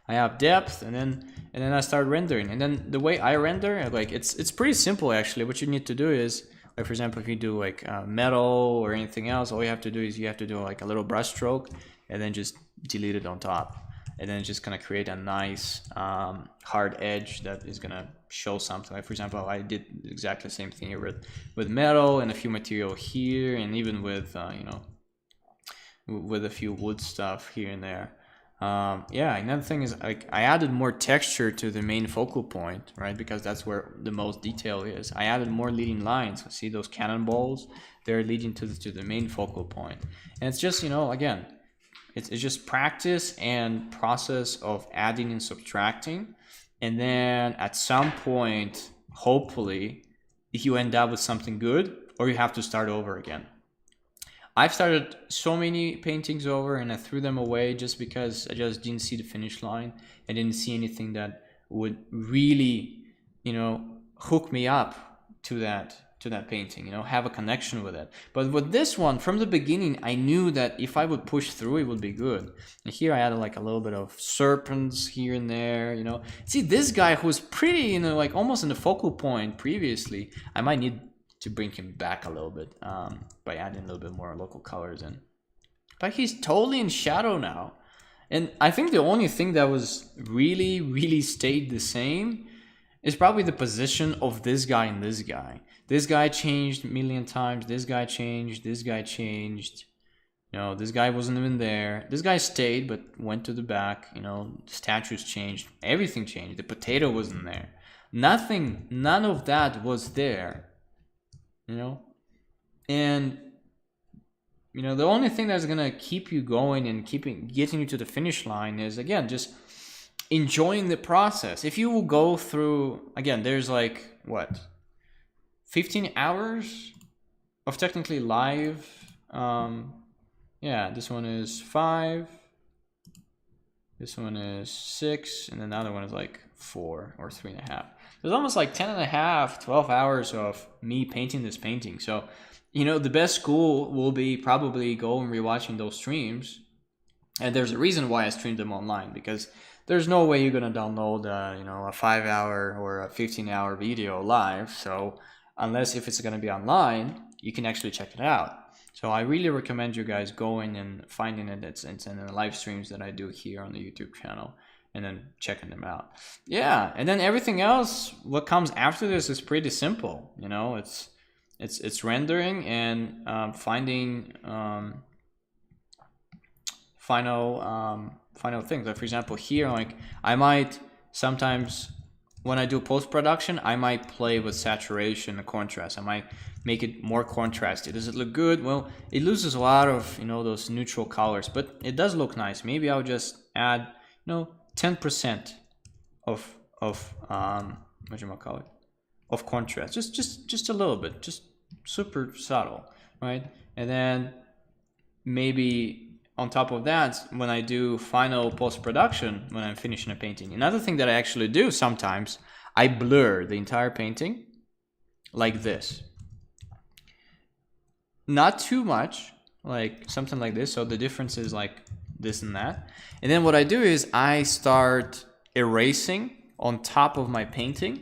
I have depth, and then I start rendering. And then the way I render, it's pretty simple actually. What you need to do is, for example, if you do metal or anything else, all you have to do is you have to do a little brush stroke, and then just delete it on top, and then just gonna create a nice hard edge that is gonna show something. For example, I did exactly the same thing here with metal and a few material here, and even with with a few wood stuff here and there. Another thing is I added more texture to the main focal point, right? Because that's where the most detail is. I added more leading lines. See those cannonballs? They're leading to the main focal point. And it's just, again, It's just practice and process of adding and subtracting. And then at some point, hopefully, you end up with something good, or you have to start over again. I've started so many paintings over and I threw them away just because I just didn't see the finish line. I didn't see anything that would really, hook me up to that painting, have a connection with it. But with this one, from the beginning, I knew that if I would push through, it would be good. And here I added like a little bit of serpents here and there, See, this guy who was pretty, like almost in the focal point previously, I might need to bring him back a little bit by adding a little bit more local colors in. But he's totally in shadow now. And I think the only thing that was really, really stayed the same is probably the position of this guy and this guy. This guy changed a million times. This guy changed. This guy changed. This guy wasn't even there. This guy stayed but went to the back. The statues changed. Everything changed. The potato wasn't there. None of that was there. And the only thing that's gonna keep you going and getting you to the finish line is, again, just enjoying the process. If you will go through, again, there's like 15 hours of technically live. This one is 5. This one is 6, and then the other one is like 4 or 3.5. There's almost like 10.5, 12 hours of me painting this painting. So, the best school will be probably go and rewatching those streams. And there's a reason why I streamed them online, because there's no way you're going to download, a 5-hour or a 15-hour video live. So unless if it's going to be online, you can actually check it out. So I really recommend you guys going and finding it. It's in the live streams that I do here on the YouTube channel, and then checking them out. Yeah, and then everything else, what comes after this is pretty simple. It's rendering and finding final things. Like for example, here, like I might sometimes when I do post-production, I might play with saturation and contrast. I might make it more contrasty. Does it look good? Well, it loses a lot of those neutral colors, but it does look nice. Maybe I'll just add 10% of of contrast, just a little bit, just super subtle, right? And then maybe on top of that, when I do final post-production, when I'm finishing a painting, another thing that I actually do sometimes, I blur the entire painting like this. Not too much, like something like this. So the difference is like this and that. And then what I do is I start erasing on top of my painting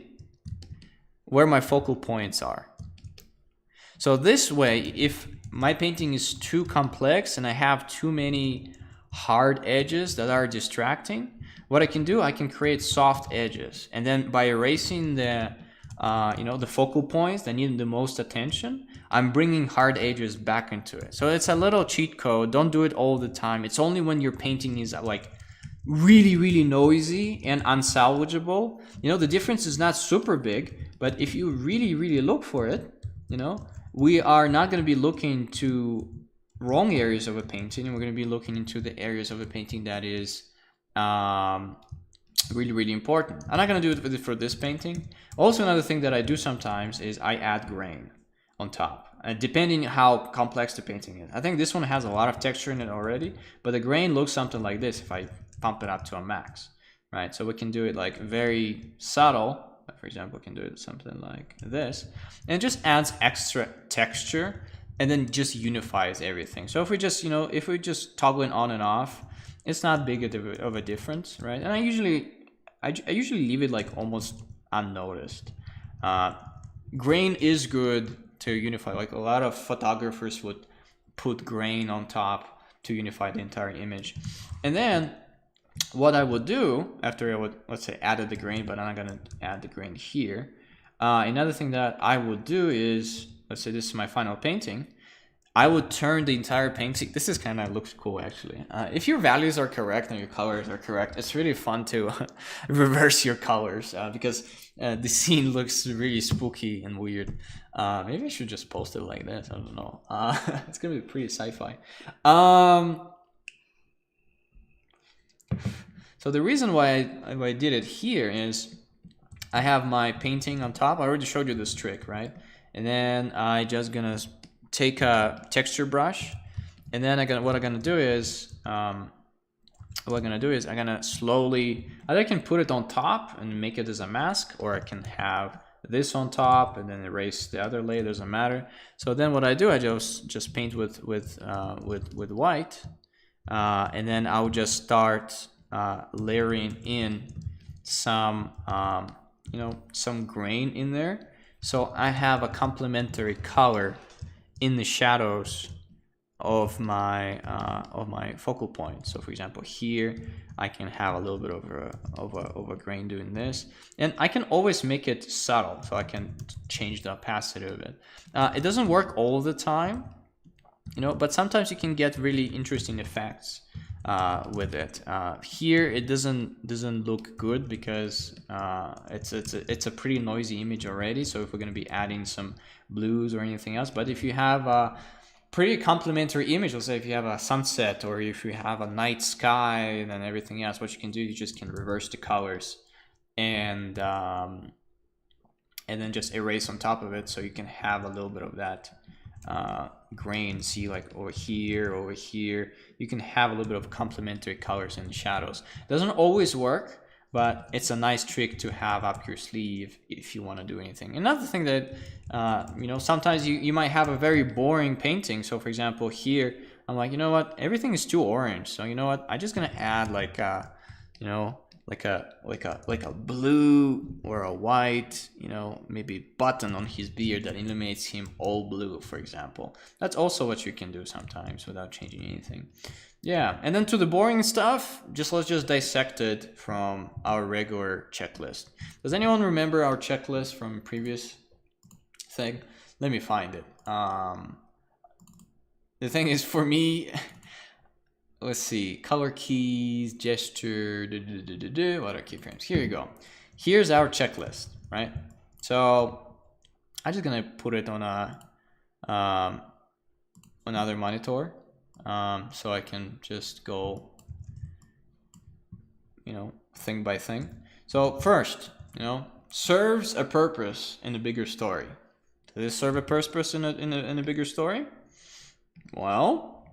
where my focal points are. So this way, if my painting is too complex and I have too many hard edges that are distracting, what I can do, I can create soft edges. And then by erasing the focal points that need the most attention, I'm bringing hard edges back into it. So it's a little cheat code. Don't do it all the time. It's only when your painting is like really, really noisy and unsalvageable. The difference is not super big, but if you really, really look for it, we are not going to be looking to wrong areas of a painting, and we're going to be looking into the areas of a painting that is really, really important. I'm not going to do it for this painting. Also, another thing that I do sometimes is I add grain on top, depending how complex the painting is. I think this one has a lot of texture in it already, but the grain looks something like this if I pump it up to a max, right? So we can do it like very subtle. For example, we can do it something like this, and it just adds extra texture and then just unifies everything. So if we just, if we just toggle it on and off, it's not big of a difference, right? And I usually leave it like almost unnoticed. Grain is good to unify. Like a lot of photographers would put grain on top to unify the entire image. And then what I would do after I would, let's say, added the grain, but I'm not gonna add the grain here. Another thing that I would do is, let's say this is my final painting, I would turn the entire painting. This is kind of looks cool actually. If your values are correct and your colors are correct, it's really fun to reverse your colors because the scene looks really spooky and weird. Maybe I should just post it like this. I don't know. It's gonna be pretty sci-fi. So the reason why I did it here is I have my painting on top. I already showed you this trick, right? And then I just gonna take a texture brush, and then what I'm gonna do is I'm gonna slowly, either I can put it on top and make it as a mask, or I can have this on top and then erase the other layer. Doesn't matter. So then what I do, I just paint with white, and then I would just start layering in some some grain in there, so I have a complementary color in the shadows of my focal point. So for example, here I can have a little bit of a grain doing this, and I can always make it subtle, so I can change the opacity of it. It doesn't work all the time, but sometimes you can get really interesting effects with it. Here it doesn't look good because it's a pretty noisy image already. So if we're going to be adding some blues or anything else, but if you have a pretty complementary image, let's say if you have a sunset or if you have a night sky and then everything else, what you can do, you just can reverse the colors and then just erase on top of it, so you can have a little bit of that grain. See, like over here, you can have a little bit of complementary colors in the shadows. Doesn't always work, but it's a nice trick to have up your sleeve if you want to do anything. Another thing that sometimes you might have a very boring painting. So for example, here I'm like, you know what, everything is too orange, so you know what, I'm just gonna add like a blue or a white, maybe button on his beard that illuminates him all blue, for example. That's also what you can do sometimes without changing anything. Yeah, and then to the boring stuff, let's just dissect it from our regular checklist. Does anyone remember our checklist from previous thing? Let me find it. The thing is, for me, let's see, color keys, gesture, what are keyframes? Here you go. Here's our checklist, right? So I'm just gonna put it on another monitor, so I can just go, thing by thing. So first, serves a purpose in a bigger story. Does this serve a purpose in a bigger story? Well,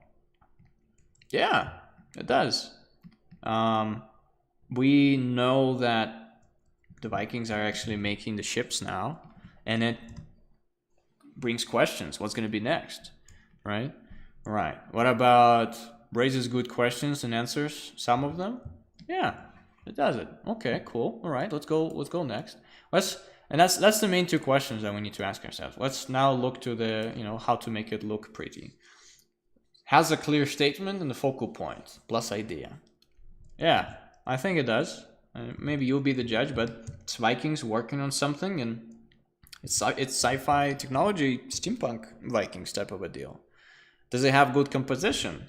yeah, it does. We know that the Vikings are actually making the ships now, and it brings questions. What's going to be next, right? Right. What about raises good questions and answers some of them? Yeah, it does it. Okay, cool. All right, let's go next. And that's the main two questions that we need to ask ourselves. Let's now look to the, how to make it look pretty. Has a clear statement and the focal point plus idea. Yeah, I think it does. Maybe you'll be the judge, but it's Vikings working on something, and it's sci-fi technology, steampunk Vikings type of a deal. Does it have good composition?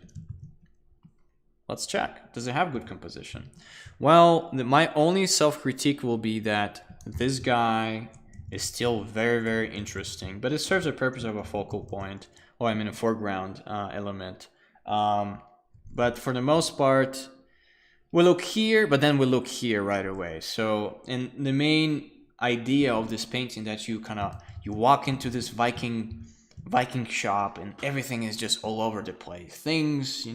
Let's check. Does it have good composition? Well, my only self-critique will be that this guy is still very, very interesting, but it serves the purpose of a focal point, or a foreground element. But for the most part, we look here, but then we look here right away. So, and the main idea of this painting that you walk into this Viking shop and everything is just all over the place. Things,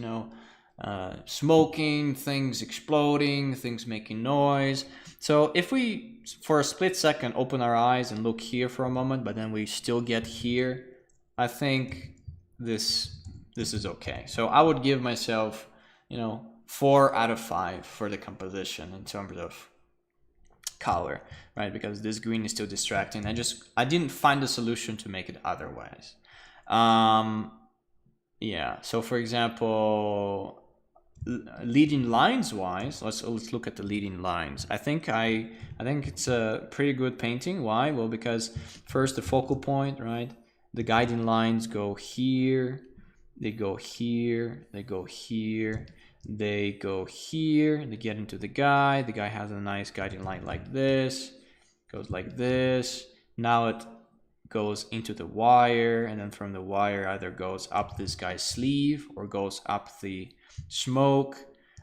smoking, things exploding, things making noise. So if we, for a split second, open our eyes and look here for a moment, but then we still get here, I think this is okay. So I would give myself, 4 out of 5 for the composition in terms of color, right? Because this green is still distracting. I didn't find a solution to make it otherwise. Yeah. So for example, leading lines wise, let's look at the leading lines. I think it's a pretty good painting. Why? Well, because first the focal point, right? The guiding lines go here, they go here, they go here, they go here, they get into the guy has a nice guiding line like this, goes like this. Now it goes into the wire, and then from the wire either goes up this guy's sleeve or goes up the smoke.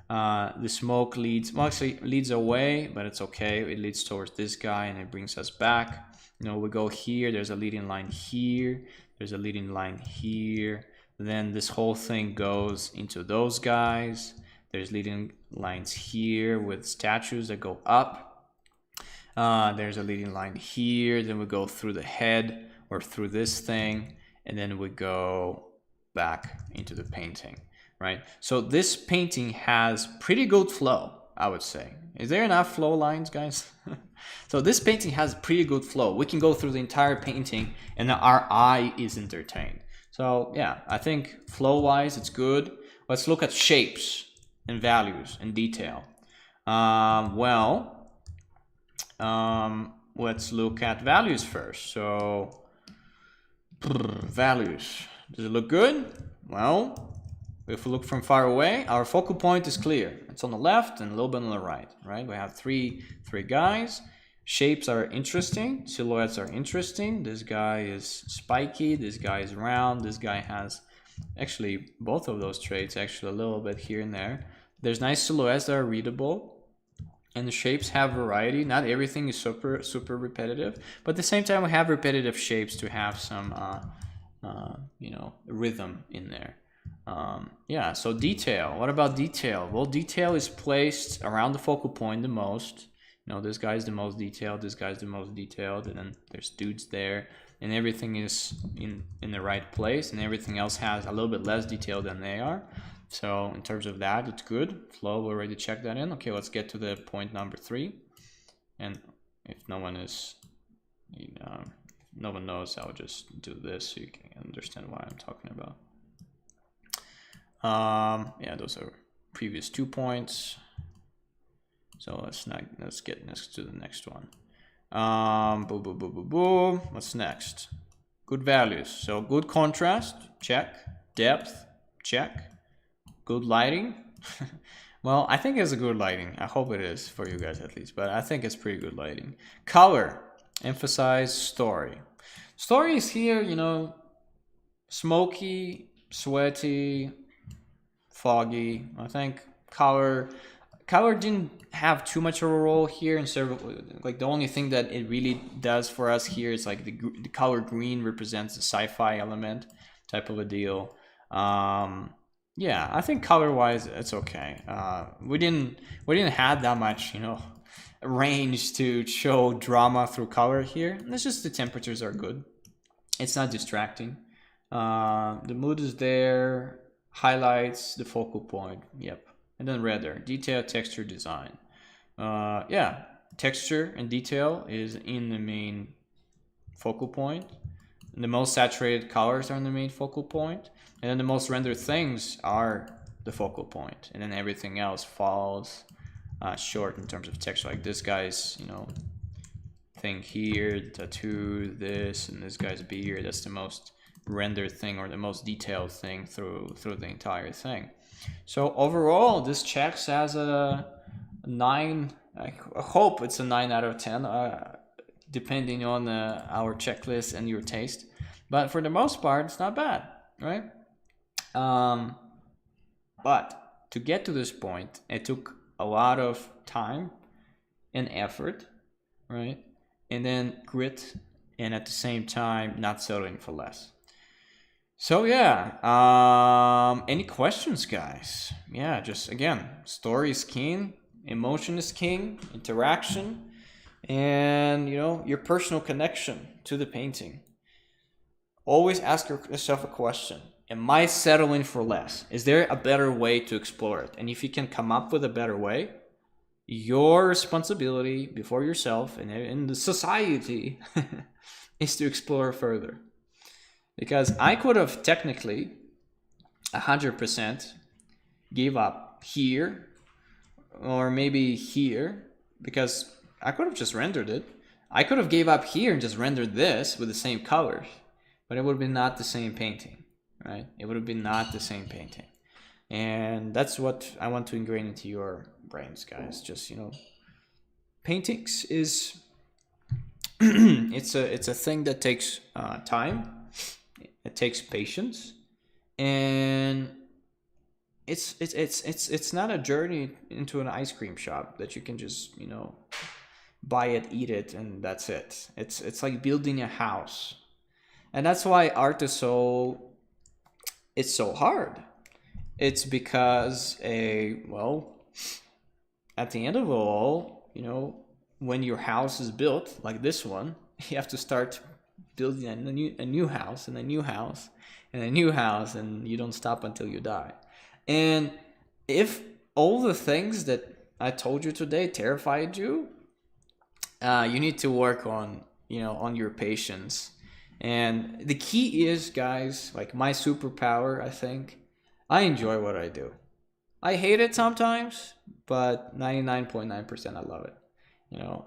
The smoke leads, well, actually leads away, but it's okay. It leads towards this guy and it brings us back. You know, we go here, there's a leading line here, there's a leading line here. Then this whole thing goes into those guys. There's leading lines here with statues that go up. There's a leading line here. Then we go through the head or through this thing. And then we go back into the painting, right? So this painting has pretty good flow, I would say. Is there enough flow lines, guys? So this painting has pretty good flow. We can go through the entire painting and our eye is entertained. So yeah, I think flow-wise, it's good. Let's look at shapes and values and detail. Let's look at values first. So values, does it look good? Well, if we look from far away, our focal point is clear. It's on the left and a little bit on the right, right? We have three guys. Shapes are interesting. Silhouettes are interesting. This guy is spiky. This guy is round. This guy has actually both of those traits, actually a little bit here and there. There's nice silhouettes that are readable. And the shapes have variety. Not everything is super repetitive. But at the same time, we have repetitive shapes to have some, rhythm in there. Yeah, so detail. What about detail? Well, detail is placed around the focal point the most. You know, this guy's the most detailed, this guy's the most detailed, and then there's dudes there, and everything is in the right place, and everything else has a little bit less detail than they are. So in terms of that, it's good. Flow, we already checked that in. Okay, let's get to the point number 3. And if no one is, no one knows, I'll just do this so you can understand what I'm talking about. Yeah, those are previous 2 points. So let's get next to the next one. What's next? Good values. So good contrast, check. Depth, check. Good lighting. Well, I think it's a good lighting. I hope it is for you guys at least, but I think it's pretty good lighting. Color, emphasize story. Story is here, you know, smoky, sweaty, foggy. I think color didn't have too much of a role here. Instead of, like, the only thing that it really does for us here is like the color green represents the sci-fi element type of a deal. Yeah, I think color-wise it's okay. We didn't have that much, range to show drama through color here. It's just the temperatures are good. It's not distracting. The mood is there. Highlights, the focal point. Yep. And then render, detail, texture, design. Yeah, texture and detail is in the main focal point. And the most saturated colors are in the main focal point. And then the most rendered things are the focal point. And then everything else falls short in terms of texture. Like this guy's, thing here, tattoo, this, and this guy's beard. That's the most rendered thing or the most detailed thing through the entire thing. So overall, this checks as a 9. I hope it's a 9 out of 10, depending on our checklist and your taste. But for the most part, it's not bad, right? But to get to this point, it took a lot of time and effort, right? And then grit, and at the same time, not settling for less. So yeah, any questions, guys? Yeah, just again, story is king, emotion is king, interaction, and your personal connection to the painting. Always ask yourself a question. Am I settling for less? Is there a better way to explore it? And if you can come up with a better way, your responsibility before yourself and in the society is to explore further. Because I could have technically 100% gave up here or maybe here, because I could have just rendered it. I could have gave up here and just rendered this with the same colors, but it would have been not the same painting, right? It would have been not the same painting. And that's what I want to ingrain into your brains, guys. Just, paintings is it's a thing that takes time. It takes patience, and it's not a journey into an ice cream shop that you can just, you know, buy it, eat it, and that's it. It's like building a house. And that's why art is it's so hard. It's because at the end of it all, you know, when your house is built like this one, you have to start building a new house and a new house and a new house, and you don't stop until you die. And if all the things that I told you today terrified you, you need to work on, you know, on your patience. And the key is, guys, like my superpower, I think, I enjoy what I do. I hate it sometimes, but 99.9% I love it. You know,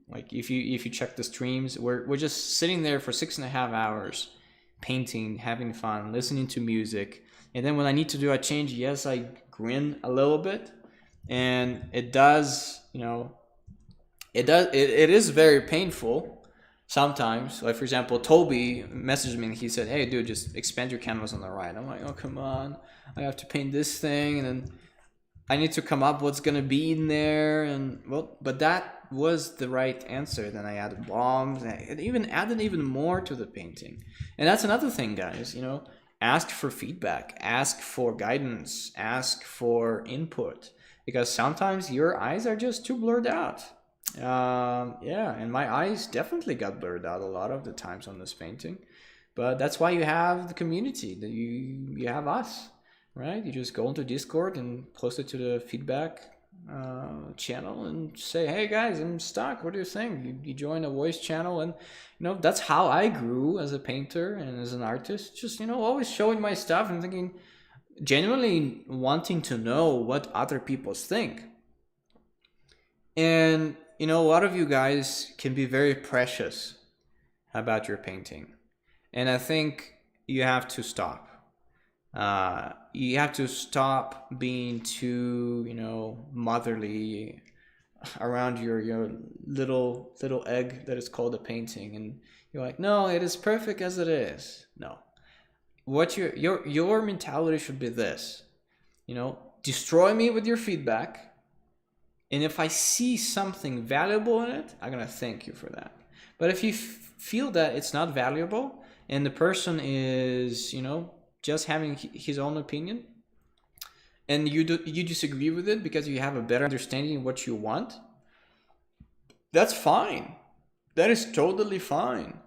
like if you check the streams, we're just sitting there for 6.5 hours, painting, having fun, listening to music, and then when I need to do a change, yes, I grin a little bit, and it does, you know, it is very painful sometimes. Like for example, Toby messaged me and he said, "Hey, dude, just expand your canvas on the right." I'm like, "Oh, come on, I have to paint this thing, and then I need to come up what's gonna be in there." And well, but that was the right answer. Then I added bombs, and it even added even more to the painting. And that's another thing, guys. You know, ask for feedback, ask for guidance, ask for input, because sometimes your eyes are just too blurred out. Yeah, and my eyes definitely got blurred out a lot of the times on this painting, but that's why you have the community, that you have us, right? You just go into Discord and post it to the feedback channel and say, "Hey guys, I'm stuck, what do you think?" You join a voice channel, and you know, that's how I grew as a painter and as an artist, just, you know, always showing my stuff and thinking, genuinely wanting to know what other people think. And you know, a lot of you guys can be very precious about your painting, and I think you have to stop. You have to stop being too, you know, motherly around your little egg that is called a painting, and you're like, "No, it is perfect as it is." No, what your mentality should be this, you know, destroy me with your feedback. And if I see something valuable in it, I'm going to thank you for that. But if you feel that it's not valuable and the person is, you know, just having his own opinion, and you disagree with it because you have a better understanding of what you want, that's fine. That is totally fine.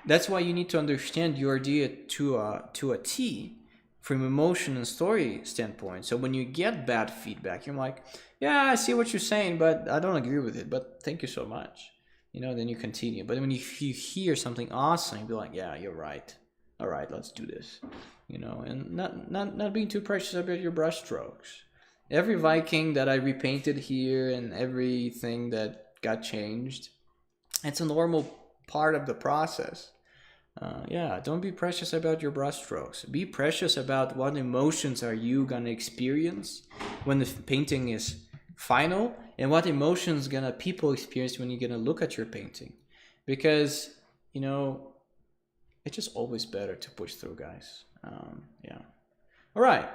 That's why you need to understand your idea to a T from emotion and story standpoint. So when you get bad feedback, you're like, "Yeah, I see what you're saying, but I don't agree with it, but thank you so much." You know, then you continue. But when you hear something awesome, you be like, "Yeah, you're right. All right, let's do this." You know, and not being too precious about your brush strokes. Every Viking that I repainted here and everything that got changed, it's a normal part of the process. Yeah, don't be precious about your brush strokes. Be precious about what emotions are you gonna experience when the painting is final, and what emotions gonna people experience when you're gonna look at your painting. Because, you know, it's just always better to push through, guys. Yeah. All right,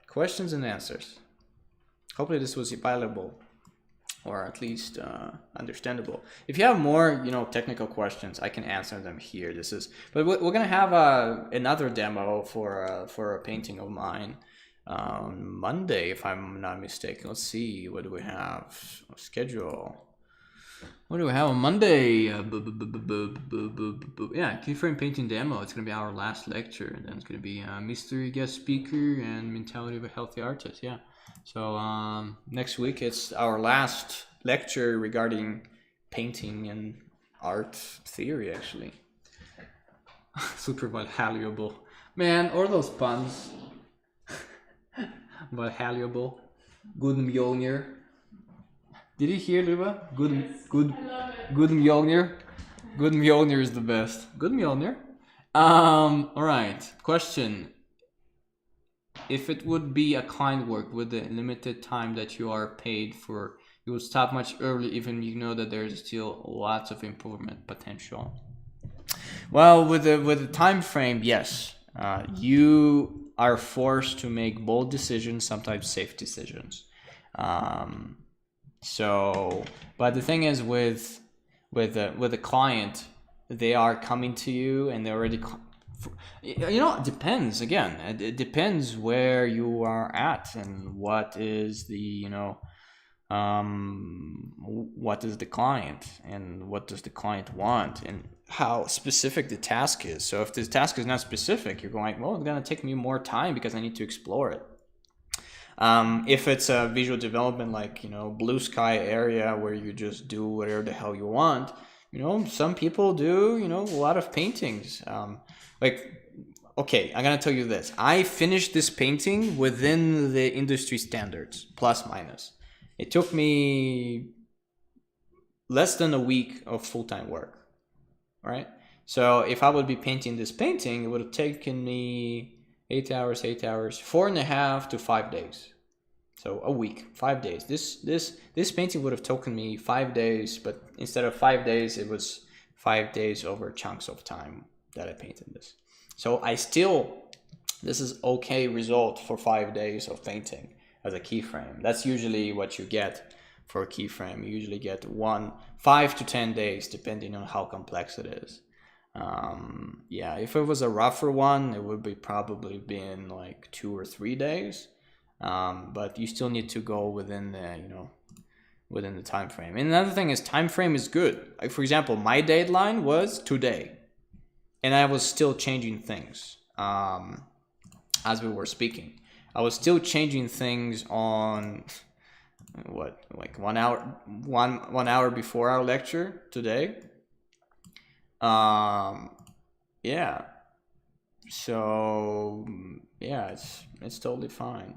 questions and answers. Hopefully this was valuable, or at least understandable. If you have more, you know, technical questions, I can answer them here. But we're gonna have another demo for a painting of mine on Monday, if I'm not mistaken. Let's see, what do we have? Schedule. What do we have on Monday? Yeah, keyframe painting demo. It's gonna be our last lecture, and then it's gonna be a mystery guest speaker and mentality of a healthy artist. Yeah. So next week it's our last lecture regarding painting and art theory, actually. Super valuable. Man, or those puns. Valuable. Good Mjolnir. Did you hear, Luba? Good Mjolnir. Good Mjolnir is the best. Good Mjolnir. All right. Question. If it would be a client work with the limited time that you are paid for, you would stop much early, even you know that there's still lots of improvement potential. Well, with the time frame, yes. You are forced to make bold decisions, sometimes safe decisions. So, but the thing is with the client, they are coming to you and they already, it depends. Again, it depends where you are at and what is the, what is the client and what does the client want and how specific the task is. So if the task is not specific, you're going, well, it's going to take me more time because I need to explore it. If it's a visual development, like, blue sky area where you just do whatever the hell you want, some people do, a lot of paintings. Okay, I'm going to tell you this. I finished this painting within the industry standards, plus minus. It took me less than a week of full-time work, right? So if I would be painting this painting, it would have taken me 8 hours, 4.5 to 5 days. So a week, 5 days. This painting would have taken me 5 days, but instead of 5 days, it was 5 days over chunks of time that I painted this. So this is okay result for 5 days of painting as a keyframe. That's usually what you get for a keyframe. You usually get 5 to 10 days, depending on how complex it is. If it was a rougher one, it would be probably been like 2 or 3 days. But you still need to go within the time frame. And another thing is, time frame is good. Like, for example, my deadline was today, and I was still changing things as we were speaking. I was still changing things on 1 hour before our lecture today. So it's totally fine.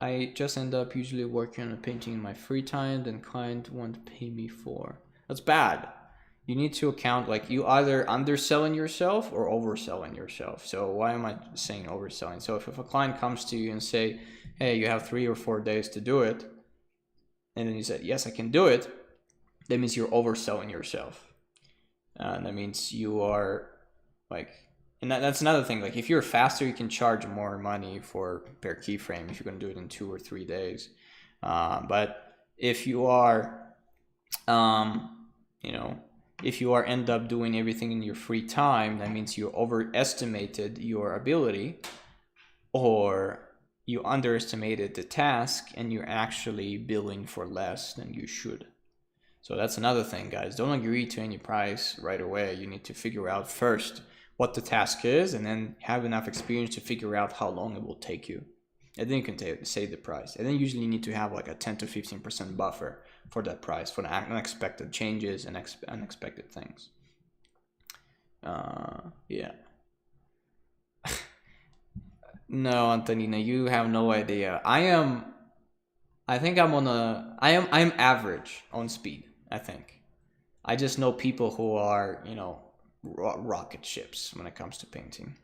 I just end up usually working on a painting in my free time, then client won't pay me for. That's bad. You need to account, like, you either underselling yourself or overselling yourself. So why am I saying overselling? So if a client comes to you and say, hey, you have 3 or 4 days to do it, and then you said, yes, I can do it, that means you're overselling yourself. That means you are like, and that's another thing. Like, if you're faster, you can charge more money per keyframe if you're going to do it in 2 or 3 days. But if you are, if you end up doing everything in your free time, that means you overestimated your ability, or you underestimated the task, and you're actually billing for less than you should. So that's another thing, guys. Don't agree to any price right away. You need to figure out first what the task is, and then have enough experience to figure out how long it will take you. And then you can say the price. And then usually you need to have like a 10 to 15% buffer for that price, for the unexpected changes and unexpected things. No, Antonina, you have no idea. I'm average on speed, I think. I just know people who are, rocket ships when it comes to painting.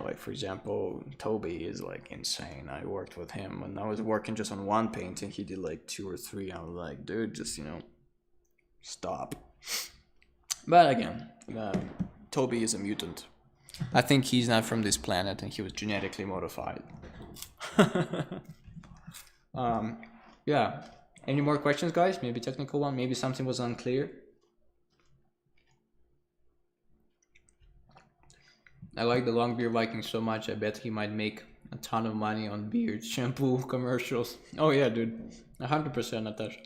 Like, for example, Toby is like insane. I worked with him when I was working just on one painting. He did like 2 or 3. I was like, dude, just, stop. But again, Toby is a mutant. I think he's not from this planet and he was genetically modified. Any more questions, guys? Maybe technical one, maybe something was unclear. I like the long beard Viking so much, I bet he might make a ton of money on beard shampoo commercials. Oh yeah, dude, 100%, Natasha.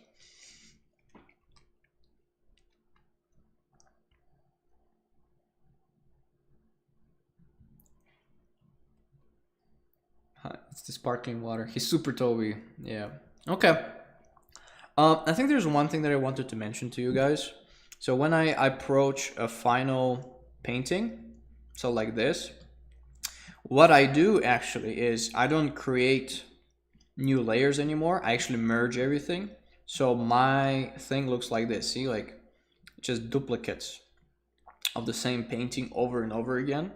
It's the sparkling water. He's super Toby. Yeah. Okay. I think there's one thing that I wanted to mention to you guys. So when I approach a final painting, so like this, what I do actually is I don't create new layers anymore. I actually merge everything. So my thing looks like this. See, like, just duplicates of the same painting over and over again.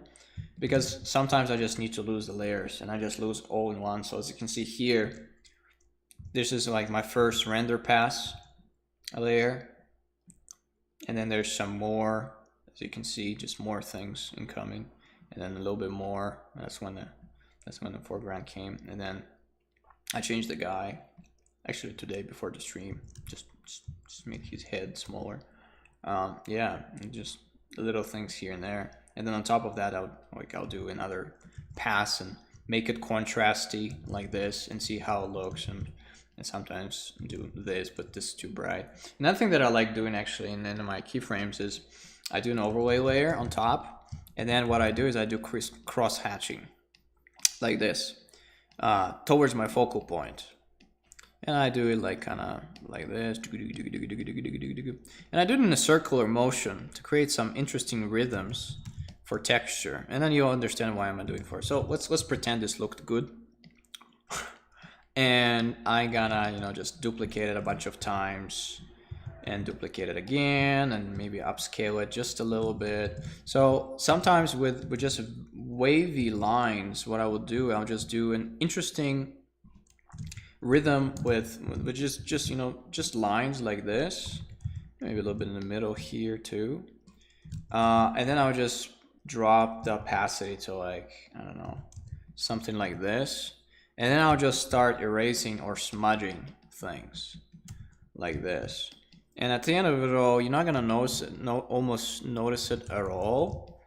Because sometimes I just need to lose the layers, and I just lose all in one. So as you can see here, this is like my first render pass layer, and then there's some more as you can see, just more things incoming, and then a little bit more. That's when the foreground came, and then I changed the guy actually today before the stream, just make his head smaller. Yeah, and just little things here and there, and then on top of that, I'll do another pass and make it contrasty like this and see how it looks, and sometimes do this, but this is too bright. Another thing that I like doing actually in my keyframes is I do an overlay layer on top, and then what I do is I do cross hatching like this towards my focal point, and I do it like kind of like this, and I do it in a circular motion to create some interesting rhythms for texture, and then you'll understand why I'm doing it for. So let's pretend this looked good. And I gotta, just duplicate it a bunch of times and duplicate it again and maybe upscale it just a little bit. So sometimes with just wavy lines, what I will do, I'll just do an interesting rhythm with just lines like this, maybe a little bit in the middle here too. And then I'll just drop the opacity to like, I don't know, something like this. And then I'll just start erasing or smudging things like this. And at the end of it all, you're not gonna notice it, almost notice it at all.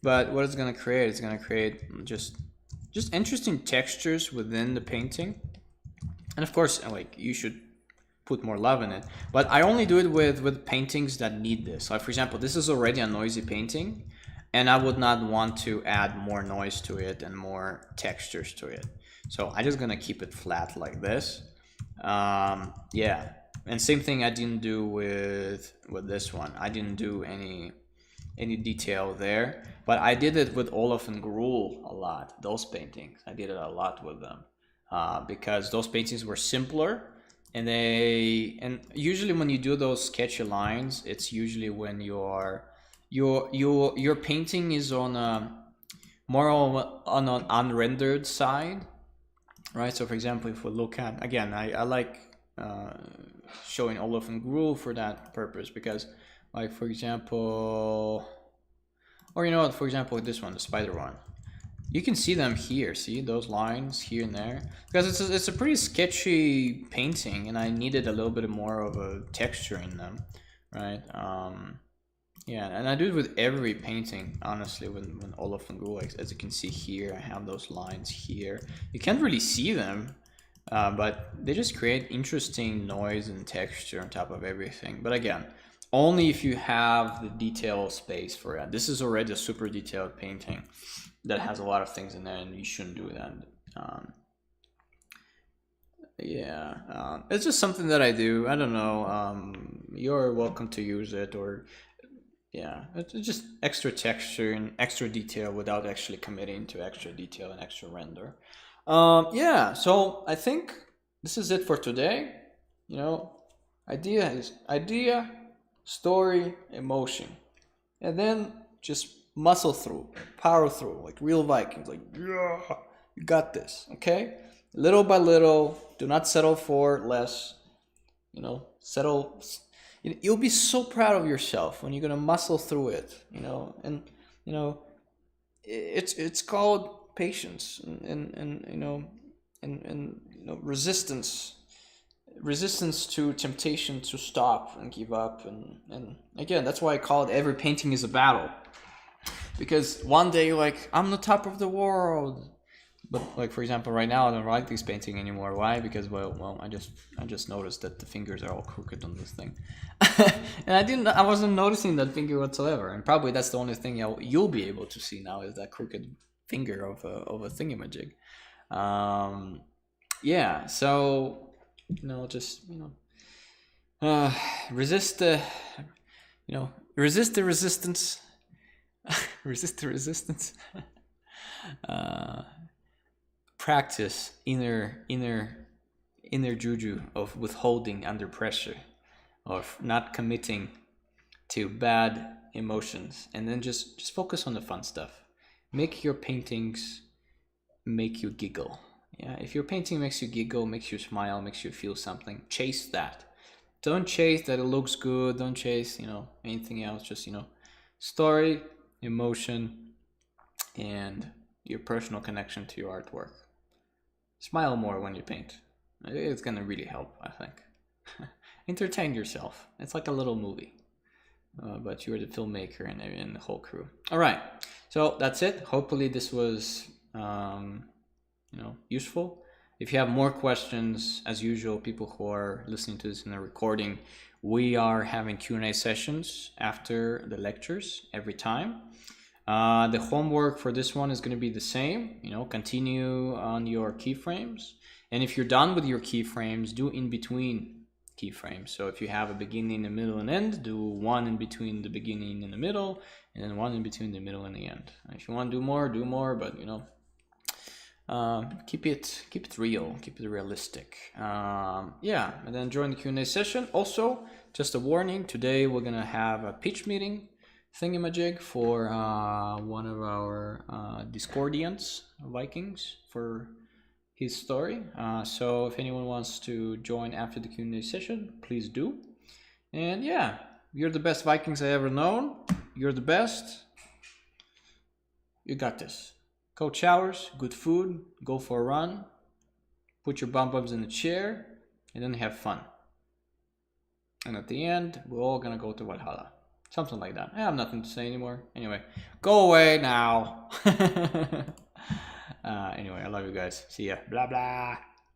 But what it's gonna create is gonna create just interesting textures within the painting. And of course, like, you should put more love in it. But I only do it with paintings that need this. Like for example, this is already a noisy painting, and I would not want to add more noise to it and more textures to it. So I'm just gonna keep it flat like this. Yeah, and same thing I didn't do with this one. I didn't do any detail there, but I did it with Olaf and Gruel a lot. Those paintings, I did it a lot with them because those paintings were simpler, and usually when you do those sketchy lines, it's usually when your painting is on more on an unrendered side. Right, so for example, if we look at, again, I like showing Olaf and Gruel for that purpose, because like for example, or you know what, for example, this one, the spider one, you can see them here, see those lines here and there, because it's a pretty sketchy painting, and I needed a little bit more of a texture in them, right? Yeah, and I do it with every painting, honestly, when Olaf and Gruel, as you can see here, I have those lines here. You can't really see them, but they just create interesting noise and texture on top of everything. But again, only if you have the detail space for it. This is already a super detailed painting that has a lot of things in there, and you shouldn't do that. It's just something that I do. I don't know. You're welcome to use it, or yeah, it's just extra texture and extra detail without actually committing to extra detail and extra render. Yeah, so I think this is it for today. Idea is idea, story, emotion, and then just muscle through, power through, like real Vikings. Like, yeah, you got this, okay? Little by little, do not settle for less. Settle. You'll be so proud of yourself when you're gonna muscle through it, and it's called patience and resistance to temptation to stop and give up, and again, that's why I call it every painting is a battle, because one day you're like, I'm the top of the world. But like for example, right now I don't like this painting anymore. Why? Because well, I just noticed that the fingers are all crooked on this thing, and I wasn't noticing that finger whatsoever. And probably that's the only thing you'll be able to see now, is that crooked finger of a thingamajig. Yeah. So resist the resist the resistance, resist the resistance. Practice inner juju of withholding under pressure, of not committing to bad emotions, and then just focus on the fun stuff. Make your paintings make you giggle. Yeah, if your painting makes you giggle, makes you smile, makes you feel something, chase that. Don't chase that it looks good. Don't chase anything else. Just story, emotion, and your personal connection to your artwork. Smile more when you paint. It's gonna really help, I think. Entertain yourself. It's like a little movie. But you're the filmmaker and the whole crew. All right, so that's it. Hopefully this was useful. If you have more questions, as usual, people who are listening to this in the recording, we are having Q&A sessions after the lectures every time. The homework for this one is going to be the same. Continue on your keyframes, and if you're done with your keyframes, do in between keyframes. So if you have a beginning, a middle, and end, do one in between the beginning and the middle, and then one in between the middle and the end. If you want to do more, but keep it real, keep it realistic. Yeah, and then join the Q&A session. Also, just a warning, today we're gonna have a pitch meeting thingamajig for one of our Discordians, Vikings, for his story. So if anyone wants to join after the Q&A session, please do. And yeah, you're the best Vikings I ever known. You're the best. You got this. Cold showers, good food, go for a run, put your bum-bums in a chair, and then have fun. And at the end, we're all gonna go to Valhalla. Something like that. I have nothing to say anymore. Anyway, go away now. Anyway, I love you guys. See ya. Blah, blah.